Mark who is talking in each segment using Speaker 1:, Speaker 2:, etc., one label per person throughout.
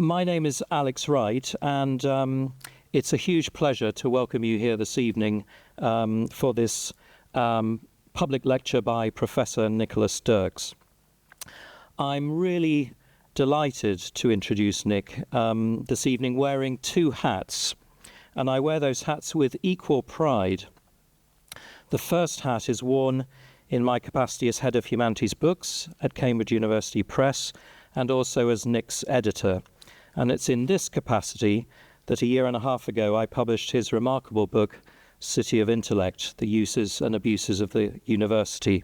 Speaker 1: My name is Alex Wright, and it's a huge pleasure to welcome you here this evening for this public lecture by Professor Nicholas Dirks. I'm really delighted to introduce Nick this evening wearing two hats, and I wear those hats with equal pride. The first hat is worn in my capacity as head of Humanities books at Cambridge University Press and also as Nick's editor. And it's in this capacity that a year and a half ago I published his remarkable book, City of Intellect, The Uses and Abuses of the University,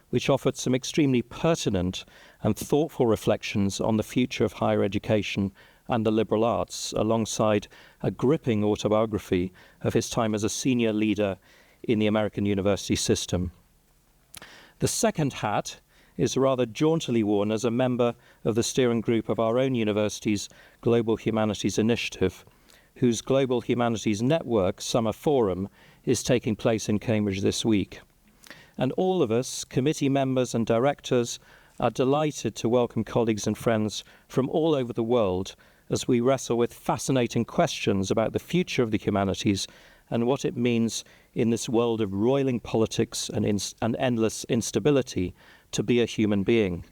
Speaker 1: which offered some extremely pertinent and thoughtful reflections on the future of higher education and the liberal arts, alongside a gripping autobiography of his time as a senior leader in the American university system. The second hat is rather jauntily worn as a member of the steering group of our own university's Global Humanities Initiative, whose Global Humanities Network Summer Forum is taking place in Cambridge this week. And all of us, committee members and directors, are delighted to welcome colleagues and friends from all over the world as we wrestle with fascinating questions about the future of the humanities and what it means in this world of roiling politics and endless instability to be a human being.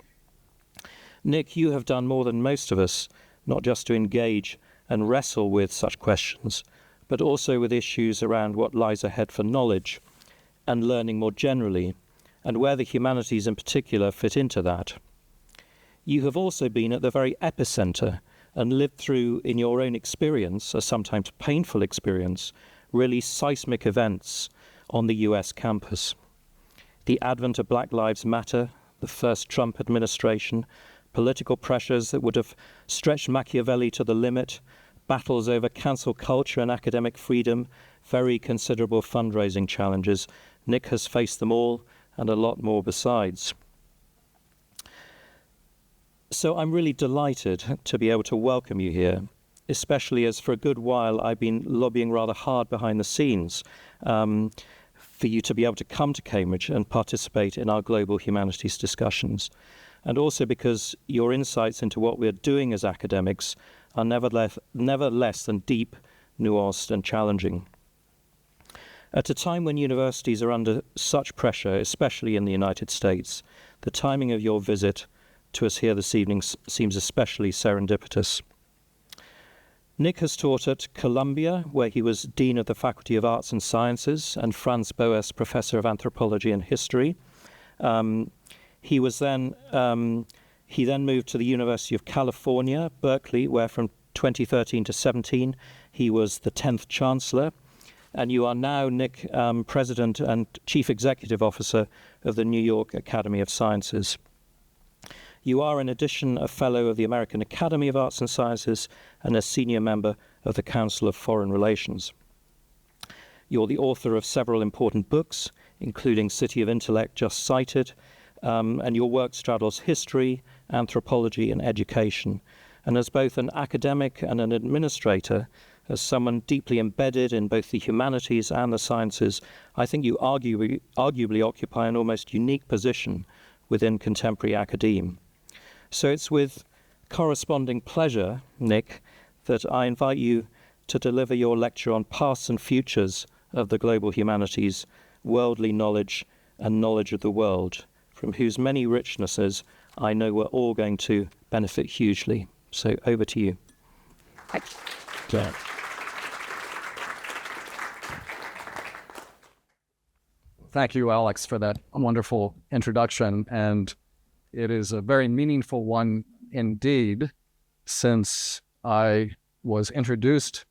Speaker 1: Nick, you have done more than most of us, not just to engage and wrestle with such questions, but also with issues around what lies ahead for knowledge and learning more generally, and where the humanities in particular fit into that. You have also been at the very epicenter and lived through, in your own experience, a sometimes painful experience, really seismic events on the US campus. The advent of Black Lives Matter, the first Trump administration, political pressures that would have stretched Machiavelli to the limit, battles over cancel culture and academic freedom, very considerable fundraising challenges. Nick has faced them all and a lot more besides. So I'm really delighted to be able to welcome you here, especially as for a good while I've been lobbying rather hard behind the scenes for you to be able to come to Cambridge and participate in our global humanities discussions. And also because your insights into what we're doing as academics are never less than deep, nuanced and challenging. At a time when universities are under such pressure, especially in the United States, the timing of your visit to us here this evening seems especially serendipitous. Nick has taught at Columbia, where he was Dean of the Faculty of Arts and Sciences and Franz Boas Professor of Anthropology and History. He then moved to the University of California, Berkeley, where from 2013 to 17 he was the 10th Chancellor. And you are now, Nick, President and Chief Executive Officer of the New York Academy of Sciences. You are, in addition, a Fellow of the American Academy of Arts and Sciences and a Senior Member of the Council of Foreign Relations. You're the author of several important books, including City of Intellect, just cited, and your work straddles history, anthropology, and education. And as both an academic and an administrator, as someone deeply embedded in both the humanities and the sciences, I think you arguably occupy an almost unique position within contemporary academe. So it's with corresponding pleasure, Nick, that I invite you to deliver your lecture on pasts and futures of the global humanities, worldly knowledge and knowledge of the world, from whose many richnesses I know we're all going to benefit hugely. So over to you.
Speaker 2: Yeah. Thank you, Alex, for that wonderful introduction. And it is a very meaningful one indeed, since I was introduced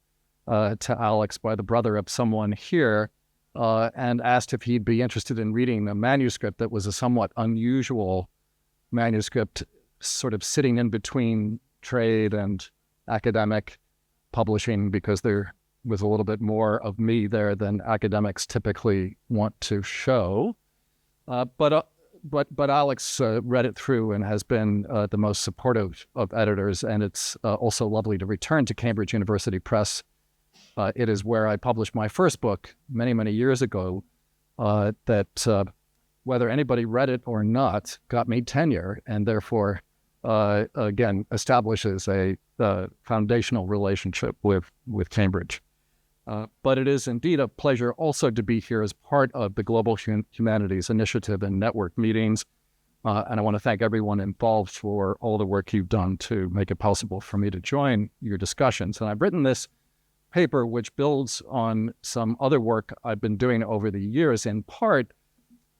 Speaker 2: to Alex by the brother of someone here and asked if he'd be interested in reading a manuscript that was a somewhat unusual manuscript, sort of sitting in between trade and academic publishing, because there was a little bit more of me there than academics typically want to show. But Alex read it through and has been the most supportive of editors, and it's also lovely to return to Cambridge University Press. It is where I published my first book many, many years ago that, whether anybody read it or not, got me tenure, and therefore again, establishes a foundational relationship with Cambridge. But it is indeed a pleasure also to be here as part of the Global Humanities Initiative and network meetings. And I want to thank everyone involved for all the work you've done to make it possible for me to join your discussions. And I've written this paper, which builds on some other work I've been doing over the years, in part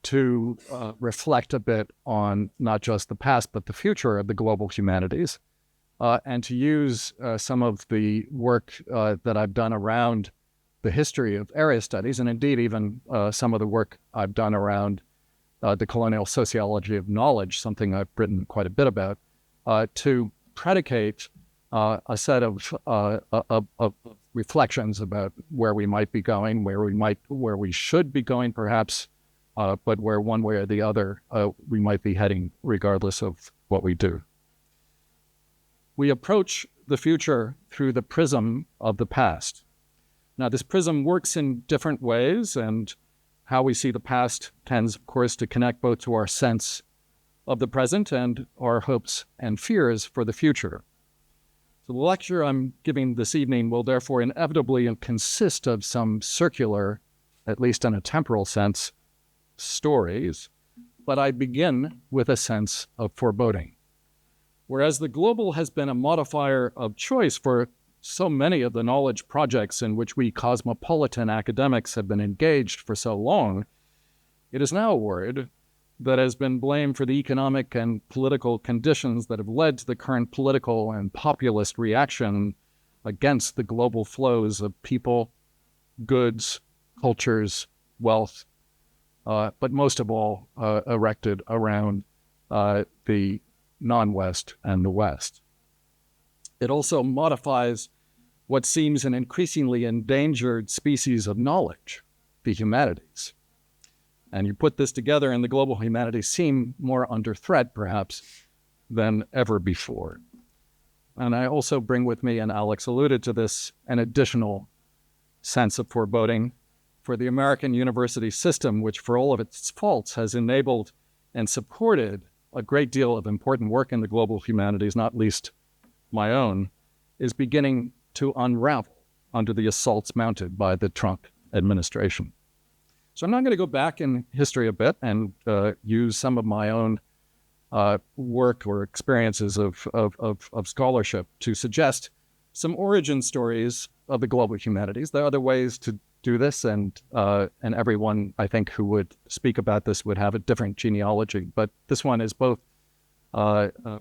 Speaker 2: to reflect a bit on not just the past, but the future of the global humanities, and to use some of the work that I've done around the history of area studies, and indeed even some of the work I've done around the colonial sociology of knowledge, something I've written quite a bit about, to predicate a set of reflections about where we might be going, where we should be going, perhaps, but where one way or the other we might be heading, regardless of what we do. We approach the future through the prism of the past. Now, this prism works in different ways, and how we see the past tends, of course, to connect both to our sense of the present and our hopes and fears for the future. So the lecture I'm giving this evening will therefore inevitably consist of some circular, at least in a temporal sense, stories, but I begin with a sense of foreboding. Whereas the global has been a modifier of choice for so many of the knowledge projects in which we cosmopolitan academics have been engaged for so long, it is now a word that has been blamed for the economic and political conditions that have led to the current political and populist reaction against the global flows of people, goods, cultures, wealth, but most of all erected around the non-West and the West. It also modifies what seems an increasingly endangered species of knowledge, the humanities. And you put this together and the global humanities seem more under threat, perhaps, than ever before. And I also bring with me, and Alex alluded to this, an additional sense of foreboding for the American university system, which for all of its faults has enabled and supported a great deal of important work in the global humanities, not least my own, is beginning to unravel under the assaults mounted by the Trump administration. So I'm not going to go back in history a bit and use some of my own work or experiences of scholarship to suggest some origin stories of the global humanities. There are other ways to do this, and everyone, I think, who would speak about this would have a different genealogy. But this one is both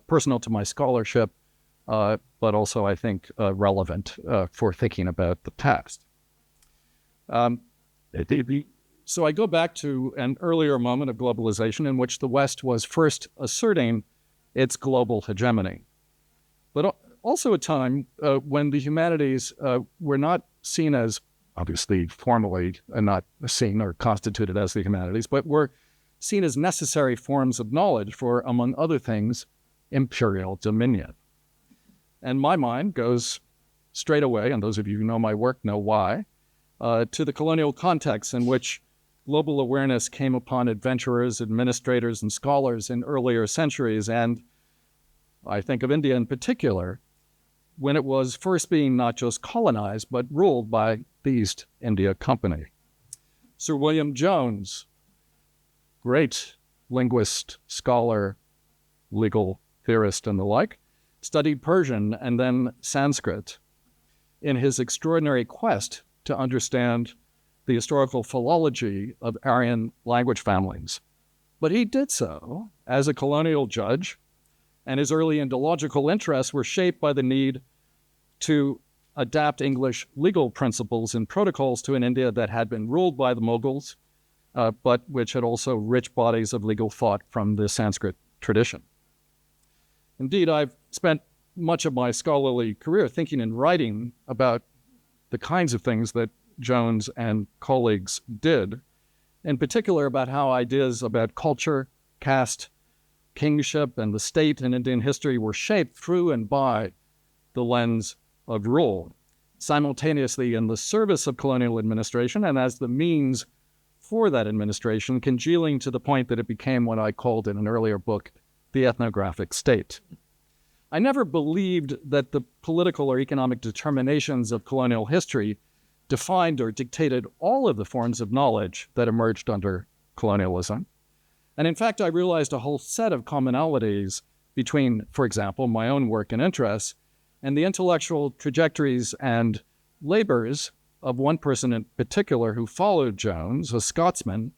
Speaker 2: personal to my scholarship, but also, I think, relevant for thinking about the past. So I go back to an earlier moment of globalization in which the West was first asserting its global hegemony, but also a time when the humanities were not seen as, obviously formally not seen or constituted as the humanities, but were seen as necessary forms of knowledge for, among other things, imperial dominion. And my mind goes straight away, and those of you who know my work know why, to the colonial context in which global awareness came upon adventurers, administrators, and scholars in earlier centuries, and I think of India in particular, when it was first being not just colonized, but ruled by the East India Company. Sir William Jones, great linguist, scholar, legal theorist, and the like, studied Persian and then Sanskrit in his extraordinary quest to understand the historical philology of Aryan language families. But he did so as a colonial judge, and his early Indological interests were shaped by the need to adapt English legal principles and protocols to an India that had been ruled by the Mughals, but which had also rich bodies of legal thought from the Sanskrit tradition. Indeed, I've spent much of my scholarly career thinking and writing about the kinds of things that Jones and colleagues did, in particular about how ideas about culture, caste, kingship, and the state in Indian history were shaped through and by the lens of rule, simultaneously in the service of colonial administration and as the means for that administration, congealing to the point that it became what I called in an earlier book, the ethnographic state. I never believed that the political or economic determinations of colonial history defined or dictated all of the forms of knowledge that emerged under colonialism. And in fact, I realized a whole set of commonalities between, for example, my own work and interests and the intellectual trajectories and labors of one person in particular who followed Jones, a Scotsman,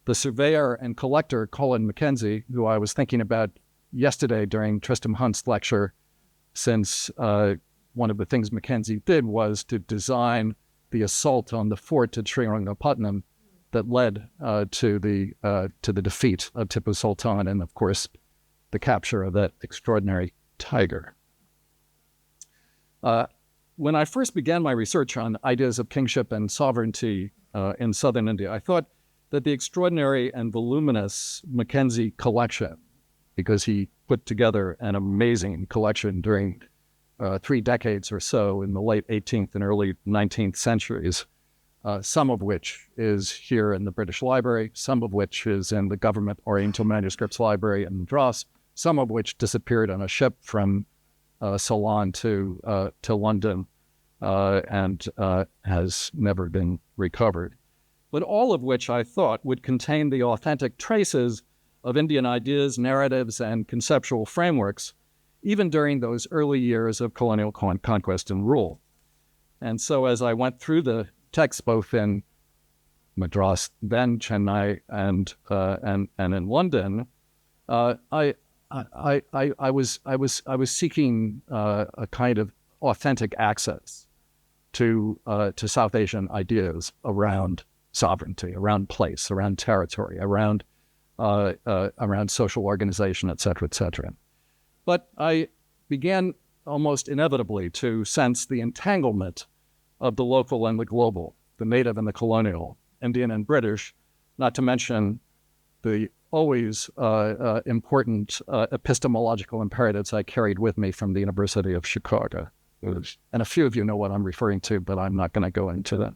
Speaker 2: the surveyor and collector Colin Mackenzie, who I was thinking about yesterday during Tristram Hunt's lecture, since one of the things Mackenzie did was to design the assault on the fort at Seringapatam that led to the defeat of Tipu Sultan and, of course, the capture of that extraordinary tiger. When I first began my research on ideas of kingship and sovereignty in southern India, I thought that the extraordinary and voluminous Mackenzie collection, because he put together an amazing collection during 3 decades or so in the late 18th and early 19th centuries, some of which is here in the British Library, some of which is in the Government Oriental Manuscripts Library in Madras, some of which disappeared on a ship from Ceylon to London and has never been recovered. But all of which I thought would contain the authentic traces of Indian ideas, narratives, and conceptual frameworks, even during those early years of colonial conquest and rule. And so as I went through the text, both in Madras, then Chennai, and in London, I was seeking a kind of authentic access to South Asian ideas around sovereignty, around place, around territory, around social organization, et cetera, et cetera. But I began almost inevitably to sense the entanglement of the local and the global, the native and the colonial, Indian and British, not to mention the always important epistemological imperatives I carried with me from the University of Chicago. And a few of you know what I'm referring to, but I'm not going to go into that.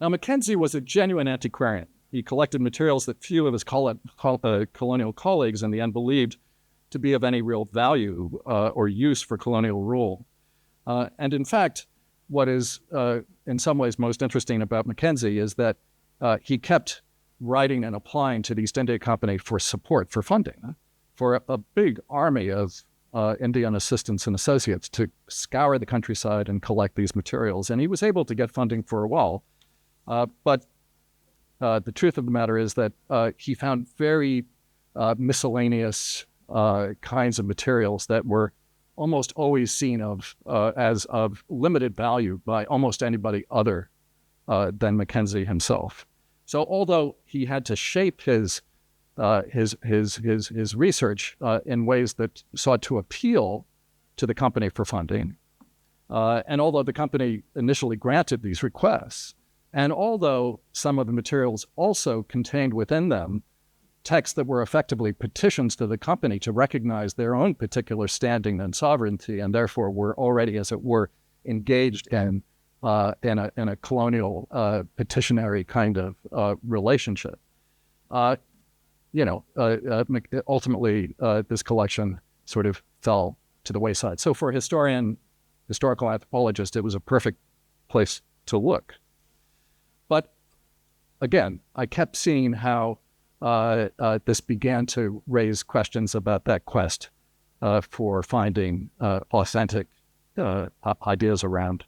Speaker 2: Now, Mackenzie was a genuine antiquarian. He collected materials that few of his colonial colleagues in the end believed to be of any real value or use for colonial rule. And in fact, what is in some ways most interesting about Mackenzie is that he kept writing and applying to the East India Company for support, for funding, for a big army of Indian assistants and associates to scour the countryside and collect these materials. And he was able to get funding for a while. But the truth of the matter is that he found very miscellaneous kinds of materials that were almost always seen as of limited value by almost anybody other than Mackenzie himself. So although he had to shape his research in ways that sought to appeal to the company for funding, and although the company initially granted these requests, and although some of the materials also contained within them texts that were effectively petitions to the company to recognize their own particular standing and sovereignty, and therefore were already, as it were, engaged in a colonial petitionary kind of relationship. Ultimately, this collection sort of fell to the wayside. So for a historical anthropologist, it was a perfect place to look. But again, I kept seeing how this began to raise questions about that quest for finding authentic ideas around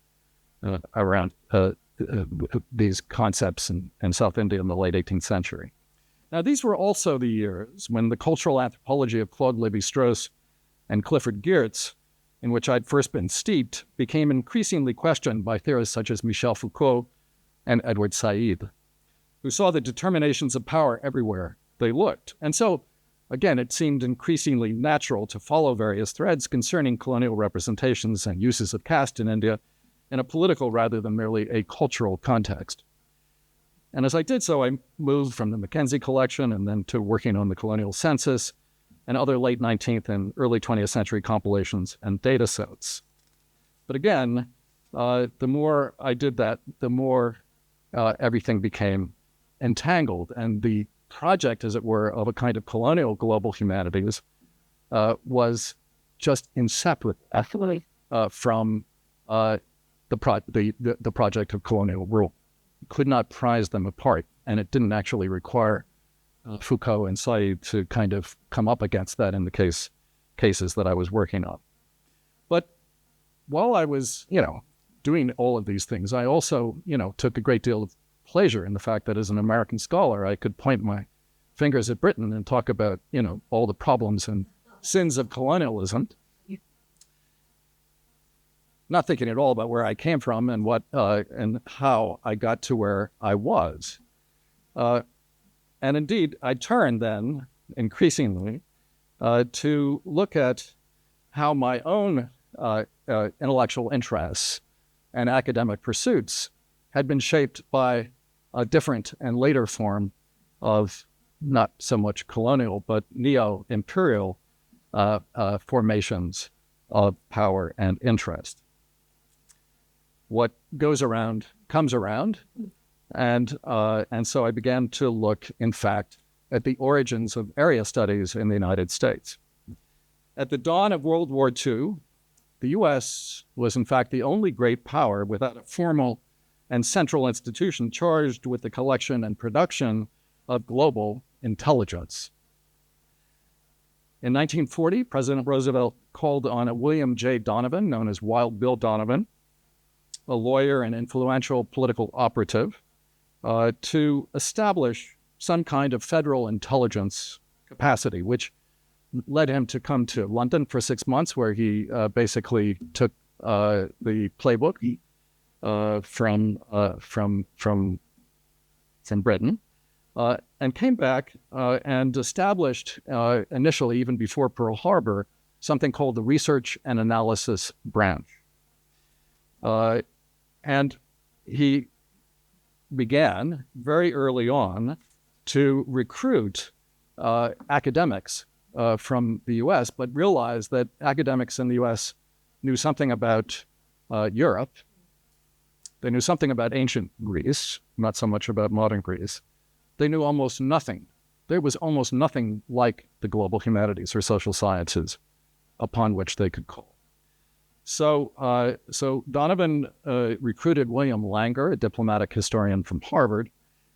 Speaker 2: these concepts in South India in the late 18th century. Now, these were also the years when the cultural anthropology of Claude Lévi-Strauss and Clifford Geertz, in which I'd first been steeped, became increasingly questioned by theorists such as Michel Foucault and Edward Said, who saw the determinations of power everywhere they looked. And so, again, it seemed increasingly natural to follow various threads concerning colonial representations and uses of caste in India in a political rather than merely a cultural context. And as I did so, I moved from the Mackenzie collection and then to working on the colonial census and other late 19th and early 20th century compilations and data sets. But again, the more I did that, the more everything became entangled. And the project, as it were, of a kind of colonial global humanities was just inseparable from the project of colonial rule. Could not prize them apart, and it didn't actually require Foucault and Said to kind of come up against that in the cases that I was working on. But while I was, doing all of these things, I also, took a great deal of pleasure in the fact that as an American scholar, I could point my fingers at Britain and talk about, all the problems and sins of colonialism, not thinking at all about where I came from and what and how I got to where I was. And indeed, I turned then increasingly to look at how my own intellectual interests and academic pursuits had been shaped by a different and later form of not so much colonial, but neo-imperial formations of power and interest. What goes around comes around, and so I began to look, in fact, at the origins of area studies in the United States. At the dawn of World War II, the U.S. was, in fact, the only great power without a formal and central institution charged with the collection and production of global intelligence. In 1940, President Roosevelt called on a William J. Donovan, known as Wild Bill Donovan, a lawyer and influential political operative, to establish some kind of federal intelligence capacity, which led him to come to London for 6 months, where he basically took the playbook from Britain, and came back and established, initially, even before Pearl Harbor, something called the Research and Analysis Branch. And he began very early on to recruit academics from the U.S., but realized that academics in the U.S. knew something about Europe. They knew something about ancient Greece, not so much about modern Greece. They knew almost nothing. There was almost nothing like the global humanities or social sciences upon which they could call. So Donovan recruited William Langer, a diplomatic historian from Harvard,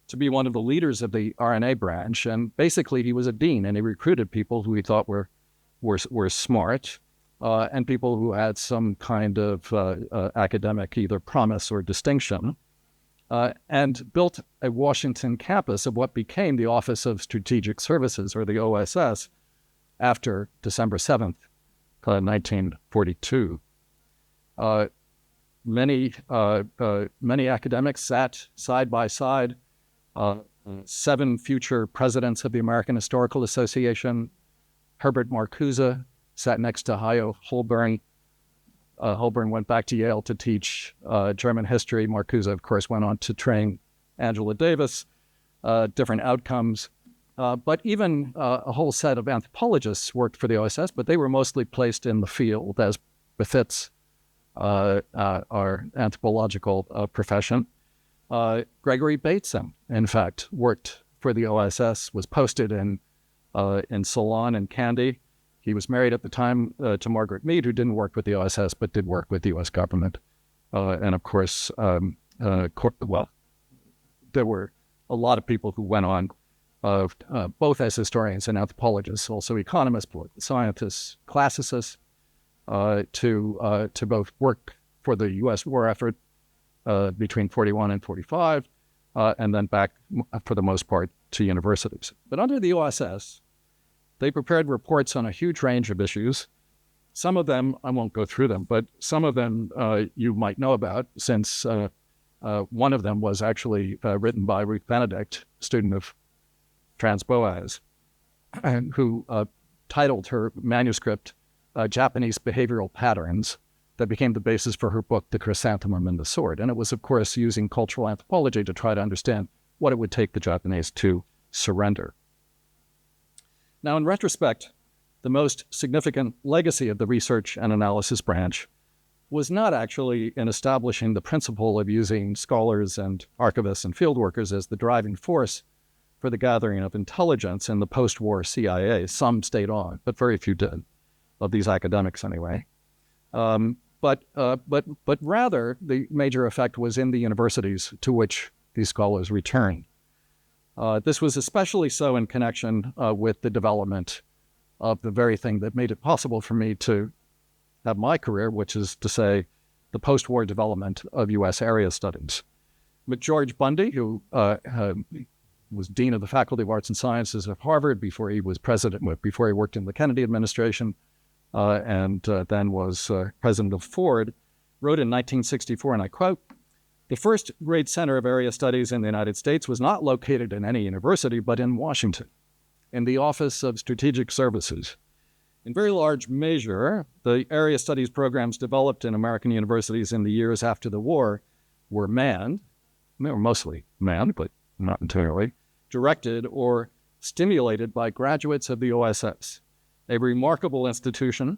Speaker 2: to be one of the leaders of the RNA branch. And basically, he was a dean, and he recruited people who he thought were smart and people who had some kind of academic either promise or distinction, and built a Washington campus of what became the Office of Strategic Services, or the OSS, after December 7th, 1942. Many academics sat side by side. 7 future presidents of the American Historical Association. Herbert Marcuse sat next to Hayo Holborn. Holborn went back to Yale to teach German history. Marcuse, of course, went on to train Angela Davis. Different outcomes. But even a whole set of anthropologists worked for the OSS, but they were mostly placed in the field, as befits our anthropological profession. Gregory Bateson, in fact, worked for the OSS, was posted in Ceylon and Kandy. He was married at the time to Margaret Mead, who didn't work with the OSS, but did work with the U.S. government. And of course, there were a lot of people who went on, both as historians and anthropologists, also economists, political scientists, classicists, to both work for the U.S. war effort between 41 and 45, and then back, for the most part, to universities. But under the OSS, they prepared reports on a huge range of issues. Some of them, I won't go through them, but some of them you might know about, since one of them was actually written by Ruth Benedict, student of Franz Boas, and who titled her manuscript Japanese Behavioral Patterns, that became the basis for her book, The Chrysanthemum and the Sword. And it was, of course, using cultural anthropology to try to understand what it would take the Japanese to surrender. Now, in retrospect, the most significant legacy of the Research and Analysis Branch was not actually in establishing the principle of using scholars and archivists and field workers as the driving force for the gathering of intelligence in the post-war CIA. Some stayed on, but very few did. of these academics anyway. But rather, the major effect was in the universities to which these scholars returned. This was especially so in connection with the development of the very thing that made it possible for me to have my career, which is to say, the post-war development of U.S. area studies. With George Bundy, who was Dean of the Faculty of Arts and Sciences at Harvard before he was before he worked in the Kennedy administration, and then was president of Ford, wrote in 1964, and I quote, "The first great center of area studies in the United States was not located in any university, but in Washington, in the Office of Strategic Services. In very large measure, the area studies programs developed in American universities in the years after the war were manned, they were mostly manned, but not entirely, directed or stimulated by graduates of the OSS, a remarkable institution,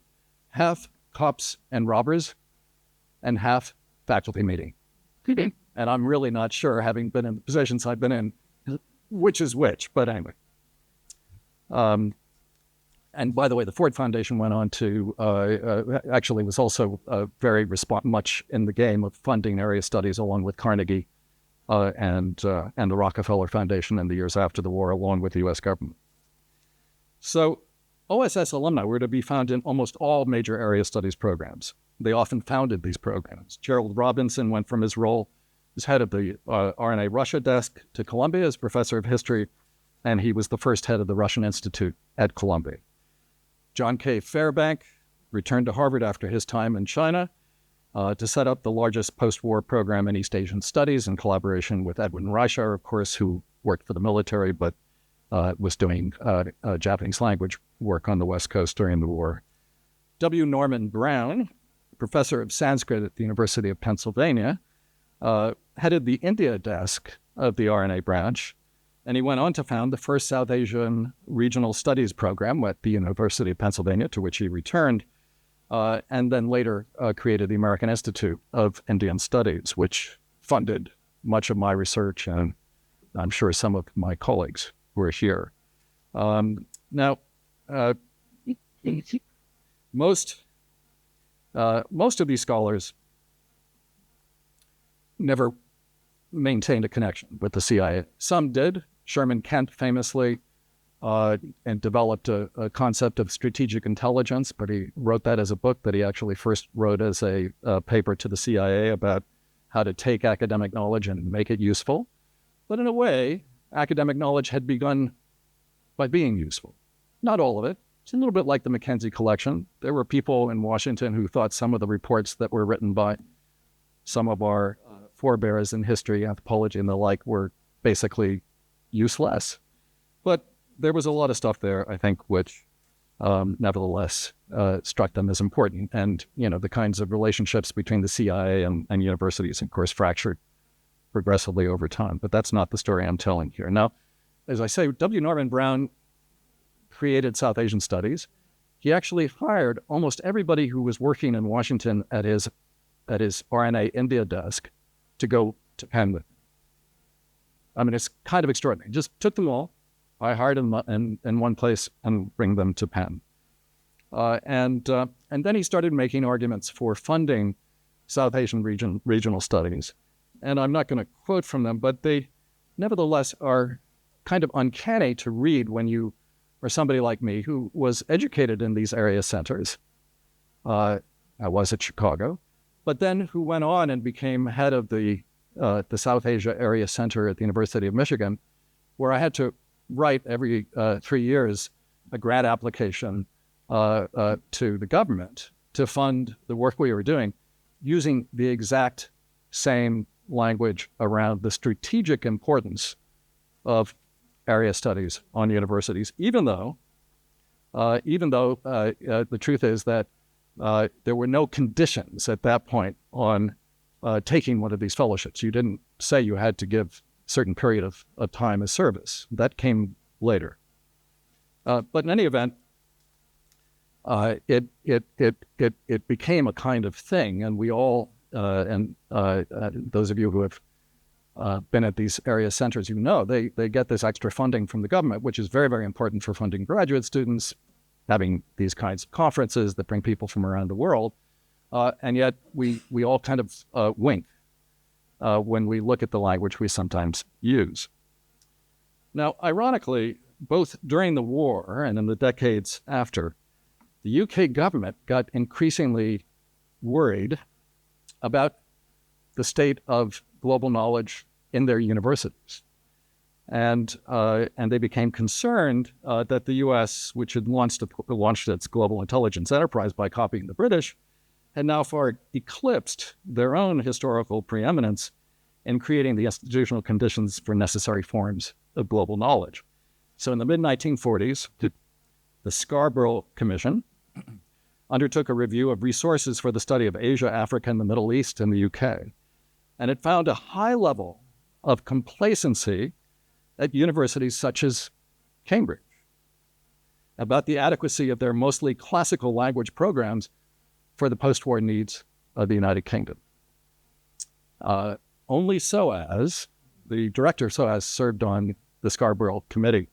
Speaker 2: half cops and robbers, and half faculty meeting." And I'm really not sure, having been in the positions I've been in, which is which, but anyway. And by the way, the Ford Foundation went on to, actually was also very much in the game of funding area studies along with Carnegie and the Rockefeller Foundation in the years after the war, along with the U.S. government. So OSS alumni were to be found in almost all major area studies programs. They often founded these programs. Gerald Robinson went from his role as head of the RNA Russia desk to Columbia as professor of history, and he was the first head of the Russian Institute at Columbia. John K. Fairbank returned to Harvard after his time in China to set up the largest post-war program in East Asian studies in collaboration with Edwin Reichar, of course, who worked for the military but was doing Japanese language work on the West Coast during the war. W. Norman Brown, professor of Sanskrit at the University of Pennsylvania, headed the India desk of the RNA branch, and he went on to found the first South Asian Regional Studies program at the University of Pennsylvania, to which he returned, and then later created the American Institute of Indian Studies, which funded much of my research, and I'm sure some of my colleagues who are here. Now, most of these scholars never maintained a connection with the CIA. Some did. Sherman Kent famously and developed a concept of strategic intelligence, but he wrote that as a book that he actually first wrote as a paper to the CIA about how to take academic knowledge and make it useful. But in a way, academic knowledge had begun by being useful. Not all of it. It's a little bit like the Mackenzie collection. There were people in Washington who thought some of the reports that were written by some of our forebears in history, anthropology, and the like were basically useless. But there was a lot of stuff there, I think, which nevertheless struck them as important. And, you know, the kinds of relationships between the CIA and universities, of course, fractured progressively over time. But that's not the story I'm telling here. Now, as I say, W. Norman Brown created South Asian studies. He actually hired almost everybody who was working in Washington at his RNA India desk to go to Penn with him. I mean, it's kind of extraordinary. Just took them all. I hired them in one place and bring them to Penn. And then he started making arguments for funding South Asian regional studies. And I'm not going to quote from them, but they nevertheless are kind of uncanny to read when you are somebody like me who was educated in these area centers. I was at Chicago, but then who went on and became head of the South Asia Area Center at the University of Michigan, where I had to write every 3 years a grant application to the government to fund the work we were doing using the exact same language around the strategic importance of area studies on universities, even though the truth is that there were no conditions at that point on taking one of these fellowships. You didn't say you had to give a certain period of time as service. That came later. But in any event, it became a kind of thing, and we all, and those of you who have been at these area centers, you know, they get this extra funding from the government, which is very, very important for funding graduate students, having these kinds of conferences that bring people from around the world. And yet we all kind of wink when we look at the language we sometimes use. Now, ironically, both during the war and in the decades after, the UK government got increasingly worried about the state of global knowledge in their universities. And they became concerned that the U.S., which had launched its global intelligence enterprise by copying the British, had now far eclipsed their own historical preeminence in creating the institutional conditions for necessary forms of global knowledge. So in the mid-1940s, the Scarborough Commission undertook a review of resources for the study of Asia, Africa, and the Middle East in the UK. And it found a high level of complacency at universities such as Cambridge about the adequacy of their mostly classical language programs for the post-war needs of the United Kingdom. Only SOAS, the director of SOAS served on the Scarborough Committee,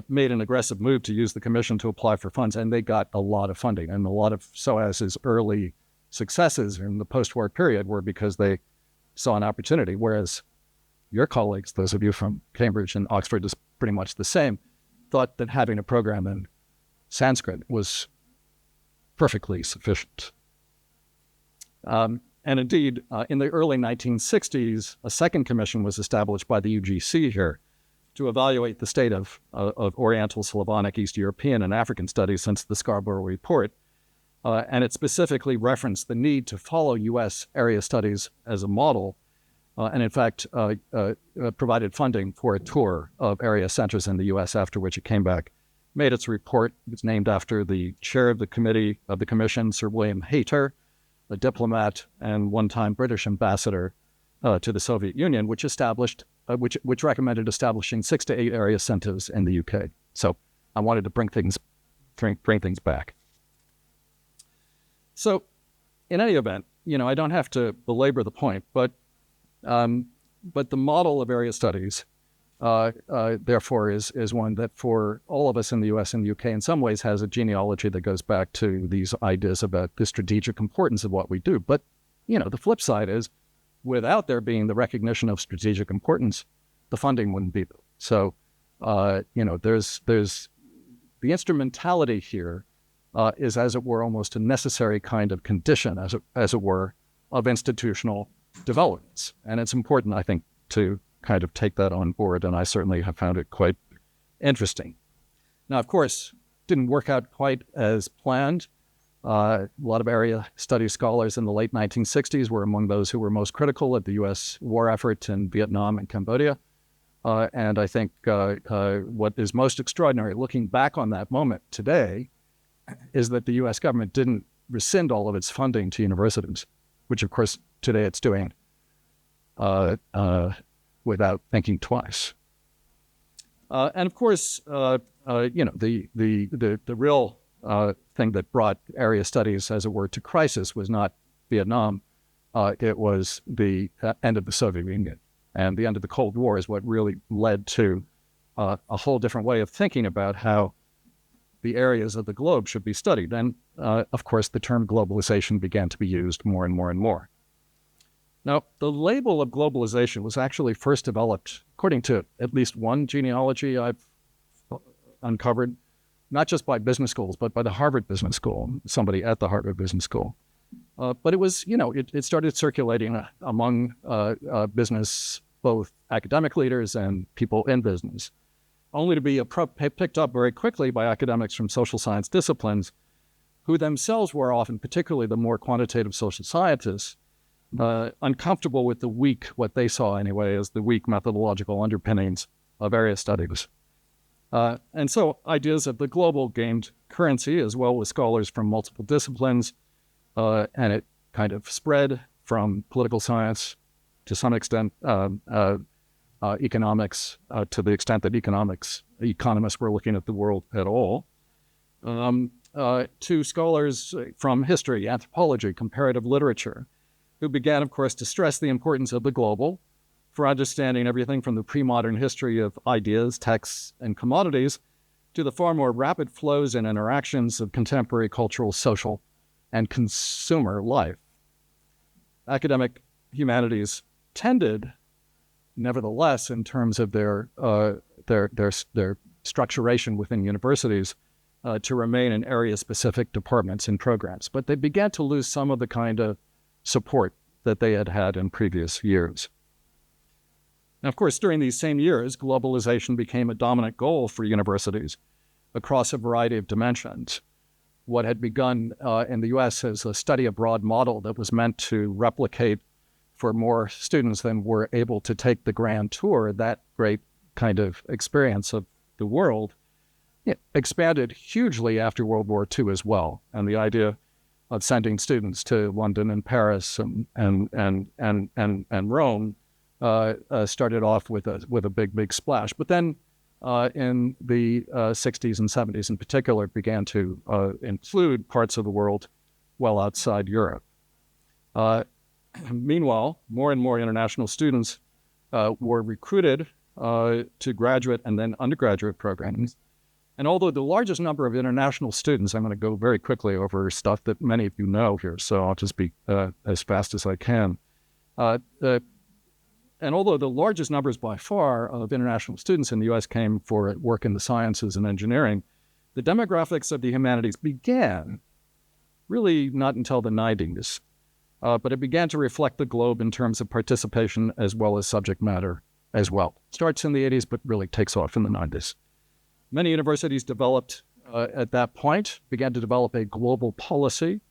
Speaker 2: made an aggressive move to use the commission to apply for funds, and they got a lot of funding. And a lot of SOAS's early successes in the post-war period were because they saw an opportunity, whereas your colleagues, those of you from Cambridge and Oxford, is pretty much the same, thought that having a program in Sanskrit was perfectly sufficient. And indeed, in the early 1960s, a second commission was established by the UGC here to evaluate the state of Oriental, Slavonic, East European, and African studies since the Scarborough Report. And it specifically referenced the need to follow U.S. area studies as a model, and in fact, provided funding for a tour of area centers in the U.S., after which it came back, made its report. It's named after the chair of the commission, Sir William Hayter, a diplomat and one-time British ambassador to the Soviet Union, which recommended establishing 6 to 8 area centers in the UK. So I wanted to bring things back. So in any event, I don't have to belabor the point, but the model of area studies, therefore, is one that for all of us in the US and the UK in some ways has a genealogy that goes back to these ideas about the strategic importance of what we do. But, the flip side is, without there being the recognition of strategic importance, the funding wouldn't be there. So, there's the instrumentality here is, as it were, almost a necessary kind of condition, as it were, of institutional developments. And it's important, I think, to kind of take that on board, and I certainly have found it quite interesting. Now, of course, didn't work out quite as planned. A lot of area studies scholars in the late 1960s were among those who were most critical of the U.S. war effort in Vietnam and Cambodia. And I think what is most extraordinary, looking back on that moment today, is that the U.S. government didn't rescind all of its funding to universities, which, of course, today it's doing without thinking twice. And of course, the real thing that brought area studies, as it were, to crisis was not Vietnam. It was the end of the Soviet Union. And the end of the Cold War is what really led to a whole different way of thinking about how the areas of the globe should be studied. And, of course, the term globalization began to be used more and more and more. Now, the label of globalization was actually first developed, according to at least one genealogy I've uncovered, not just by business schools, but by the Harvard Business School, somebody at the Harvard Business School. But it was, it started circulating among business, both academic leaders and people in business, only to be picked up very quickly by academics from social science disciplines, who themselves were often, particularly the more quantitative social scientists, uncomfortable with what they saw anyway, as the weak methodological underpinnings of area studies. And so ideas of the global gained currency, as well with scholars from multiple disciplines, and it kind of spread from political science to some extent, economics, to the extent that economists were looking at the world at all, to scholars from history, anthropology, comparative literature, who began, of course, to stress the importance of the global for understanding everything from the pre-modern history of ideas, texts, and commodities to the far more rapid flows and interactions of contemporary cultural, social, and consumer life. Academic humanities tended, nevertheless, in terms of their structuration within universities, to remain in area-specific departments and programs. But they began to lose some of the kind of support that they had had in previous years. Now, of course, during these same years, globalization became a dominant goal for universities across a variety of dimensions. What had begun in the U.S. as a study abroad model that was meant to replicate for more students than were able to take the grand tour, that great kind of experience of the world, it expanded hugely after World War II as well. And the idea of sending students to London and Paris and Rome started off with a big splash. But then in the 60s and 70s in particular, it began to include parts of the world well outside Europe. Meanwhile, more and more international students were recruited to graduate and then undergraduate programs. And although the largest number of international students, I'm going to go very quickly over stuff that many of you know here, so I'll just be as fast as I can. And although the largest numbers by far of international students in the U.S. came for work in the sciences and engineering, the demographics of the humanities began really not until the 90s, but it began to reflect the globe in terms of participation as well as subject matter as well. Starts in the 80s, but really takes off in the 90s. Many universities developed at that point, began to develop a global policy,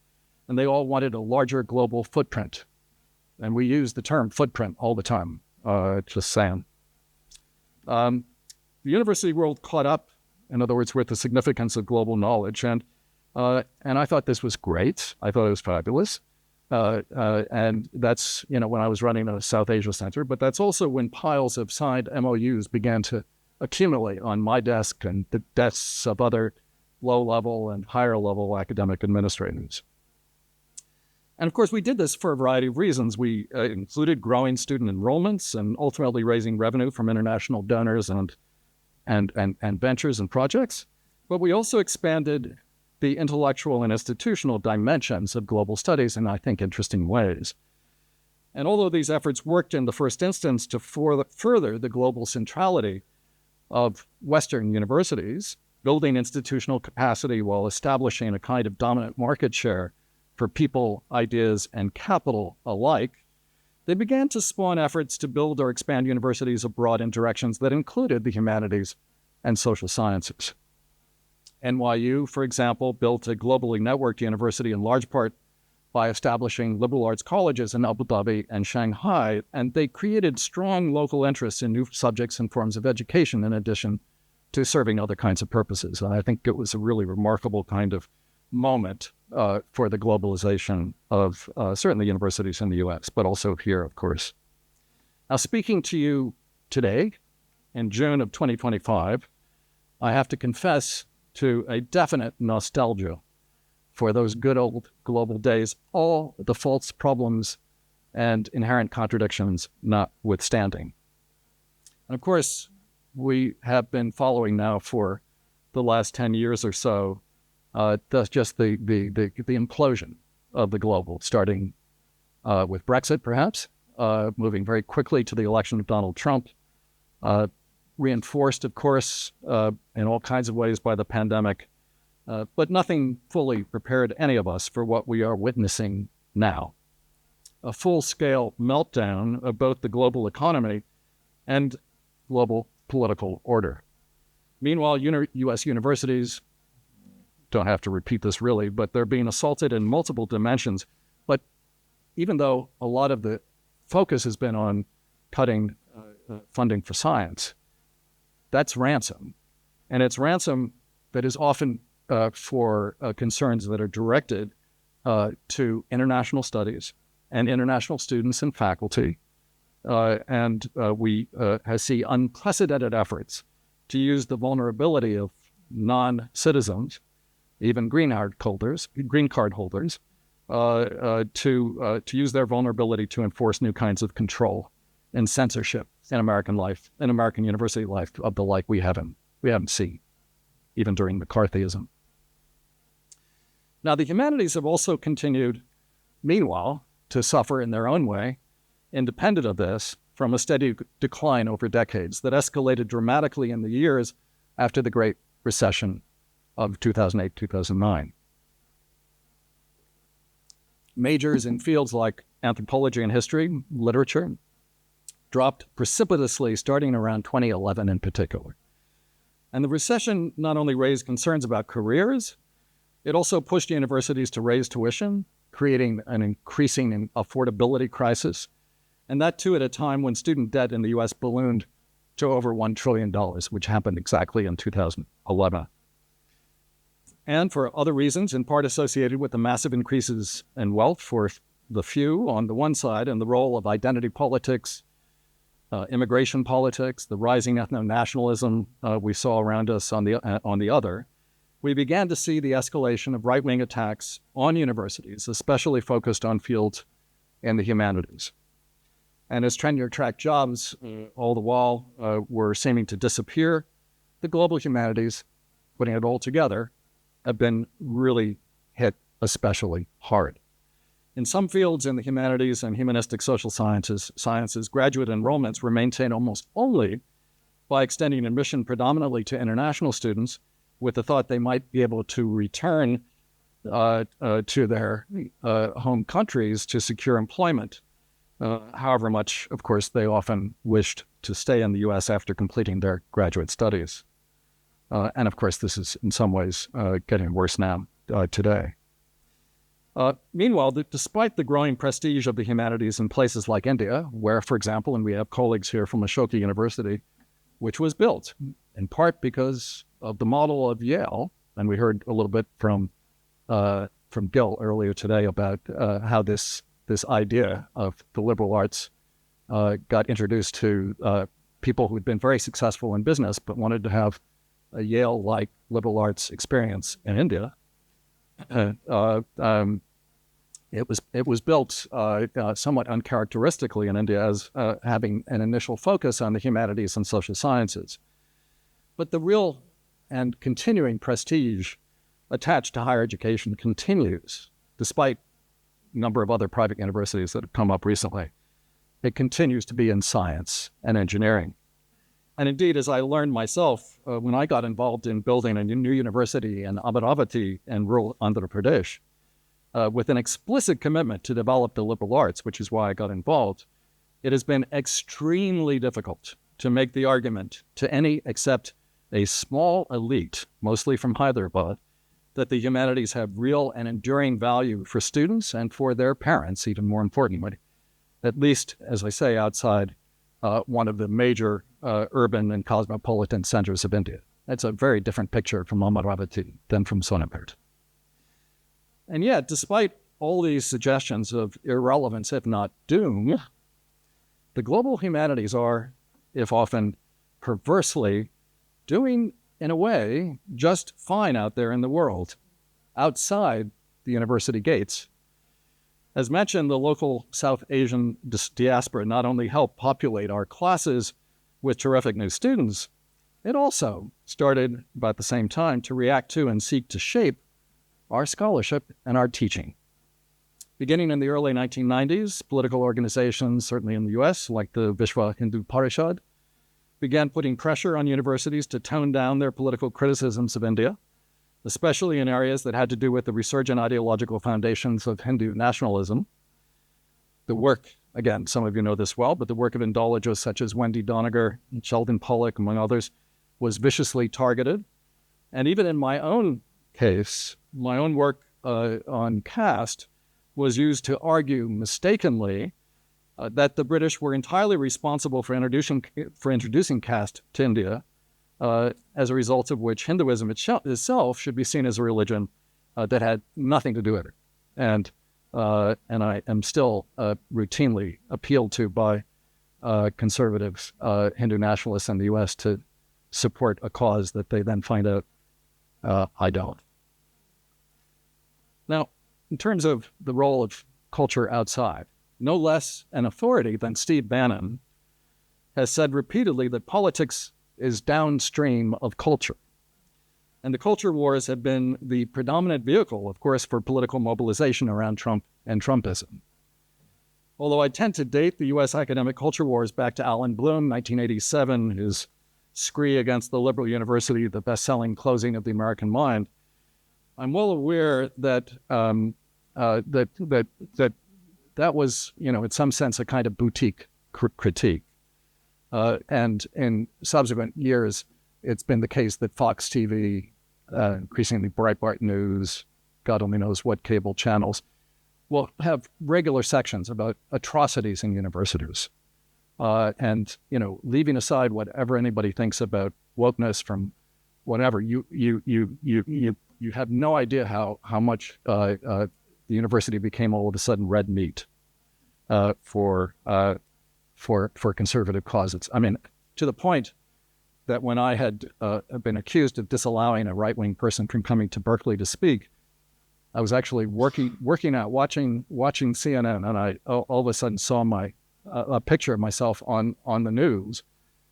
Speaker 2: and they all wanted a larger global footprint. And we use the term footprint all the time, just saying. The university world caught up, in other words, with the significance of global knowledge. And I thought this was great. I thought it was fabulous. And that's, when I was running a South Asia Center, but that's also when piles of signed MOUs began to accumulate on my desk and the desks of other low-level and higher-level academic administrators. And of course, we did this for a variety of reasons. We included growing student enrollments and ultimately raising revenue from international donors and ventures and projects. But we also expanded the intellectual and institutional dimensions of global studies in, I think, interesting ways. And although these efforts worked in the first instance to further the global centrality of Western universities, building institutional capacity while establishing a kind of dominant market share for people, ideas, and capital alike, they began to spawn efforts to build or expand universities abroad in directions that included the humanities and social sciences. NYU, for example, built a globally networked university in large part by establishing liberal arts colleges in Abu Dhabi and Shanghai, and they created strong local interests in new subjects and forms of education in addition to serving other kinds of purposes. And I think it was a really remarkable kind of moment for the globalization of certainly universities in the U.S., but also here, of course. Now, speaking to you today, in June of 2025, I have to confess to a definite nostalgia for those good old global days, all the faults, problems, and inherent contradictions notwithstanding. And of course, we have been following now for the last 10 years or so just the implosion of the global, starting with Brexit, perhaps, moving very quickly to the election of Donald Trump, reinforced, of course, in all kinds of ways by the pandemic, but nothing fully prepared any of us for what we are witnessing now. A full-scale meltdown of both the global economy and global political order. Meanwhile, U.S. universities, don't have to repeat this really, but they're being assaulted in multiple dimensions. But even though a lot of the focus has been on cutting funding for science, that's ransom. And it's ransom that is often for concerns that are directed to international studies and international students and faculty. And we see unprecedented efforts to use the vulnerability of non-citizens, even green card holders, to use their vulnerability to enforce new kinds of control and censorship in American life, in American university life of the like we haven't seen. even during McCarthyism. Now, the humanities have also continued, meanwhile, to suffer in their own way, independent of this, from a steady decline over decades that escalated dramatically in the years after the Great Recession of 2008, 2009. Majors in fields like anthropology and history, literature, dropped precipitously starting around 2011 in particular. And the recession not only raised concerns about careers, it also pushed universities to raise tuition, creating an increasing affordability crisis, and that too at a time when student debt in the US ballooned to over $1 trillion, which happened exactly in 2011. And for other reasons, in part associated with the massive increases in wealth for the few on the one side and the role of identity politics, immigration politics, the rising ethno-nationalism we saw around us on the other, we began to see the escalation of right-wing attacks on universities, especially focused on fields in the humanities. And as tenure-track jobs all the while were seeming to disappear, the global humanities, putting it all together, have been really hit especially hard. In some fields in the humanities and humanistic social sciences, graduate enrollments were maintained almost only by extending admission predominantly to international students with the thought they might be able to return to their home countries to secure employment, however much, of course, they often wished to stay in the U.S. after completing their graduate studies. And of course, this is in some ways getting worse now today. Meanwhile, despite the growing prestige of the humanities in places like India, where, for example, and we have colleagues here from Ashoka University, which was built in part because of the model of Yale, and we heard a little bit from Gil earlier today about how this idea of the liberal arts got introduced to people who had been very successful in business but wanted to have a Yale-like liberal arts experience in India. It was built somewhat uncharacteristically in India as having an initial focus on the humanities and social sciences. But the real and continuing prestige attached to higher education continues, despite a number of other private universities that have come up recently. It continues to be in science and engineering. And indeed, as I learned myself, when I got involved in building a new university in Amaravati in rural Andhra Pradesh, with an explicit commitment to develop the liberal arts, which is why I got involved, it has been extremely difficult to make the argument to any except a small elite, mostly from Hyderabad, that the humanities have real and enduring value for students and for their parents, even more importantly, at least, as I say, outside one of the major urban and cosmopolitan centers of India. That's a very different picture from Amaravati than from Sonipet. And yet, despite all these suggestions of irrelevance, if not doom, the global humanities are, if often perversely, doing, in a way, just fine out there in the world, outside the university gates. As mentioned, the local South Asian diaspora not only helped populate our classes with terrific new students, it also started, about the same time, to react to and seek to shape our scholarship and our teaching. Beginning in the early 1990s, political organizations, certainly in the US, like the Vishwa Hindu Parishad, began putting pressure on universities to tone down their political criticisms of India, especially in areas that had to do with the resurgent ideological foundations of Hindu nationalism. The work, again, some of you know this well, but the work of Indologists such as Wendy Doniger and Sheldon Pollock, among others, was viciously targeted. And even in my own case, my own work on caste was used to argue mistakenly that the British were entirely responsible for introducing caste to India, as a result of which Hinduism itself should be seen as a religion that had nothing to do with it. And I am still routinely appealed to by conservative Hindu nationalists in the U.S. to support a cause that they then find out I don't. Now, in terms of the role of culture outside, no less an authority than Steve Bannon has said repeatedly that politics is downstream of culture. And the culture wars have been the predominant vehicle, of course, for political mobilization around Trump and Trumpism. Although I tend to date the U.S. academic culture wars back to Alan Bloom, 1987, his scree against the liberal university, the best-selling Closing of the American Mind, I'm well aware that that was, in some sense, a kind of boutique critique. And in subsequent years, it's been the case that Fox TV, increasingly Breitbart News, God only knows what cable channels, will have regular sections about atrocities in universities. And, leaving aside whatever anybody thinks about wokeness from whatever, you have no idea how much the university became all of a sudden red meat for conservative causes. I mean, to the point that when I had been accused of disallowing a right-wing person from coming to Berkeley to speak, I was actually watching CNN, and I all of a sudden saw a picture of myself on the news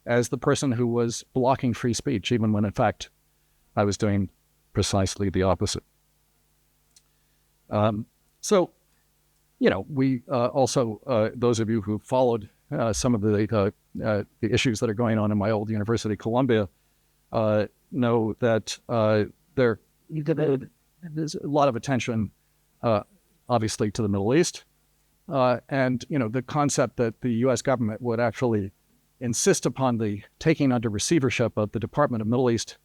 Speaker 2: as the person who was blocking free speech, even when in fact I was doing precisely the opposite. So, we also, those of you who followed some of the issues that are going on in my old university, Columbia, know that there's a lot of attention, obviously, to the Middle East. And, the concept that the U.S. government would actually insist upon the taking under receivership of the Department of Middle East,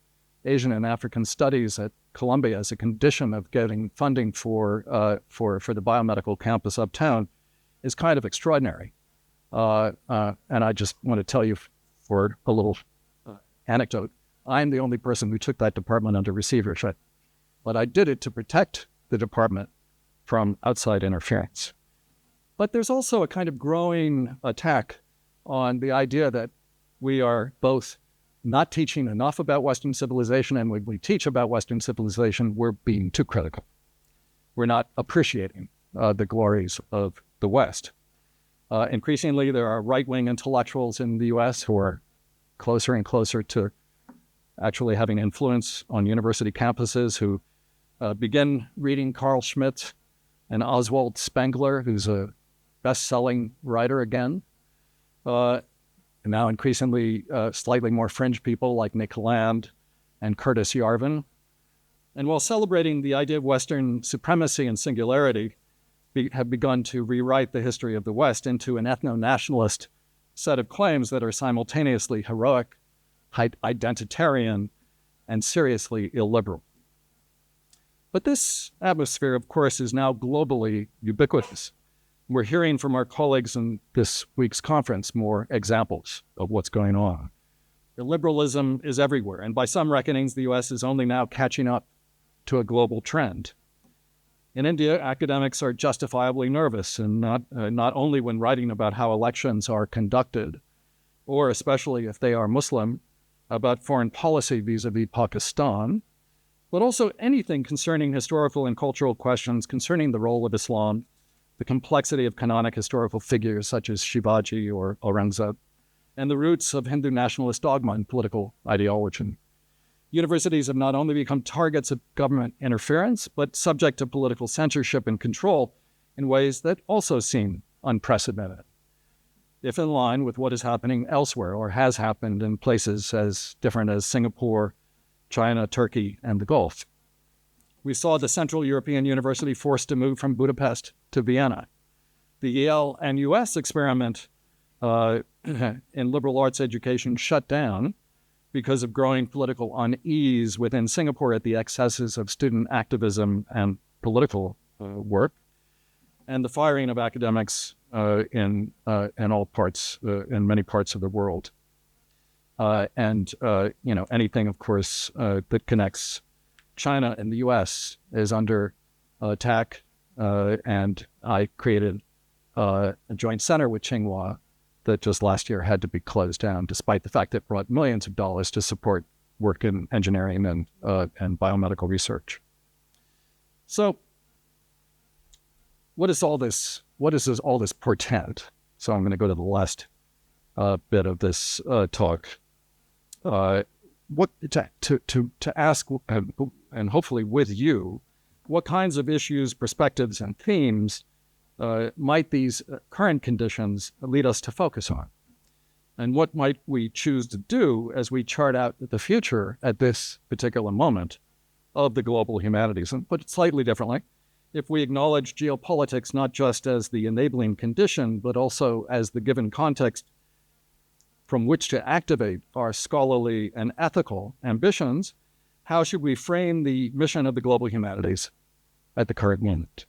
Speaker 2: Asian and African Studies at Columbia as a condition of getting funding for the biomedical campus uptown is kind of extraordinary. And I just want to tell you for a little anecdote, I'm the only person who took that department under receivership, but I did it to protect the department from outside interference. But there's also a kind of growing attack on the idea that we are both not teaching enough about Western civilization, and when we teach about Western civilization, we're being too critical. We're not appreciating the glories of the West. Increasingly, there are right-wing intellectuals in the U.S. who are closer and closer to actually having influence on university campuses, who begin reading Carl Schmitt and Oswald Spengler, who's a best-selling writer again. And now increasingly slightly more fringe people like Nick Land and Curtis Yarvin. And while celebrating the idea of Western supremacy and singularity, have begun to rewrite the history of the West into an ethno-nationalist set of claims that are simultaneously heroic, identitarian, and seriously illiberal. But this atmosphere, of course, is now globally ubiquitous. We're hearing from our colleagues in this week's conference more examples of what's going on. Illiberalism is everywhere, and by some reckonings, the U.S. is only now catching up to a global trend. In India, academics are justifiably nervous, and not only when writing about how elections are conducted, or especially if they are Muslim, about foreign policy vis-a-vis Pakistan, but also anything concerning historical and cultural questions concerning the role of Islam, the complexity of canonic historical figures such as Shivaji or Aurangzeb, and the roots of Hindu nationalist dogma and political ideology. Universities have not only become targets of government interference, but subject to political censorship and control in ways that also seem unprecedented, if in line with what is happening elsewhere or has happened in places as different as Singapore, China, Turkey, and the Gulf. We saw the Central European University forced to move from Budapest to Vienna. The Yale and US experiment in liberal arts education shut down because of growing political unease within Singapore at the excesses of student activism and political work, and the firing of academics in all parts, in many parts of the world. Anything, of course, that connects China and the U.S. is under attack. And I created a joint center with Tsinghua that just last year had to be closed down, despite the fact that it brought millions of dollars to support work in engineering and biomedical research. So, what does all this portend? So I'm going to go to the last bit of this talk. what to ask, and hopefully with you, what kinds of issues, perspectives, and themes might these current conditions lead us to focus on? And what might we choose to do as we chart out the future at this particular moment of the global humanities? And put it slightly differently, if we acknowledge geopolitics not just as the enabling condition, but also as the given context from which to activate our scholarly and ethical ambitions, how should we frame the mission of the global humanities at the current moment?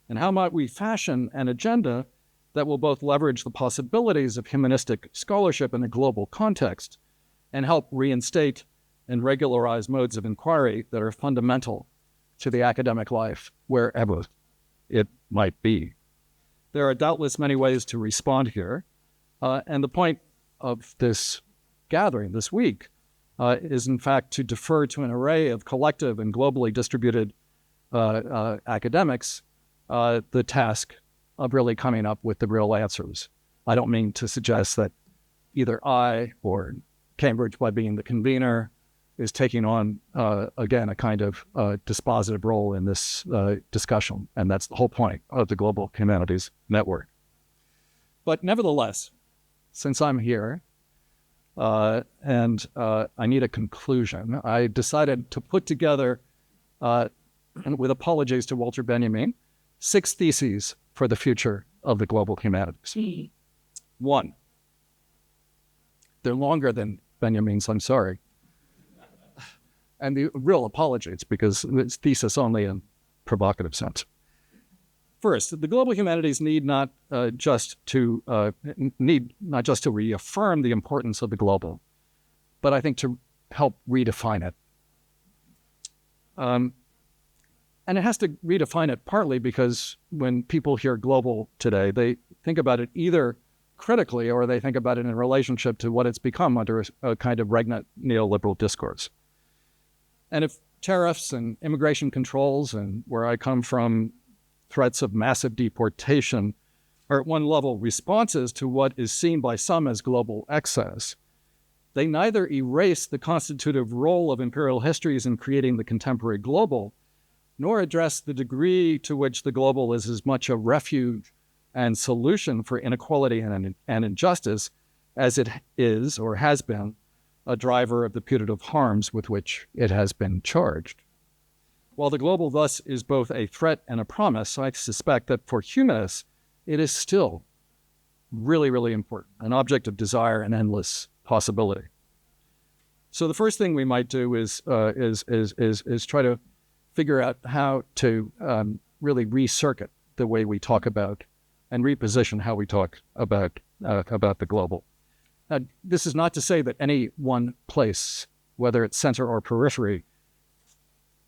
Speaker 2: And how might we fashion an agenda that will both leverage the possibilities of humanistic scholarship in a global context and help reinstate and regularize modes of inquiry that are fundamental to the academic life wherever it might be? There are doubtless many ways to respond here, and the point of this gathering this week is in fact to defer to an array of collective and globally distributed academics the task of really coming up with the real answers. I don't mean to suggest that either I or Cambridge, by being the convener, is taking on, again, a kind of dispositive role in this discussion. And that's the whole point of the Global Humanities Network. But nevertheless, since I'm here and I need a conclusion, I decided to put together, and with apologies to Walter Benjamin, 6 theses for the future of the global humanities. 1, they're longer than Benjamin's, I'm sorry. And the real apologies, because it's thesis only in provocative sense. First, the global humanities need not just to reaffirm the importance of the global, but I think to help redefine it. And it has to redefine it partly because when people hear global today, they think about it either critically or they think about it in relationship to what it's become under a kind of regnant neoliberal discourse. And if tariffs and immigration controls, and where I come from, threats of massive deportation, are at one level responses to what is seen by some as global excess, they neither erase the constitutive role of imperial histories in creating the contemporary global, nor address the degree to which the global is as much a refuge and solution for inequality and injustice as it is or has been a driver of the putative harms with which it has been charged. While the global thus is both a threat and a promise, I suspect that for humanists, it is still really, really important, an object of desire and endless possibility. So the first thing we might do is try to figure out how to really recircuit the way we talk about and reposition how we talk about the global. Now, this is not to say that any one place, whether it's center or periphery,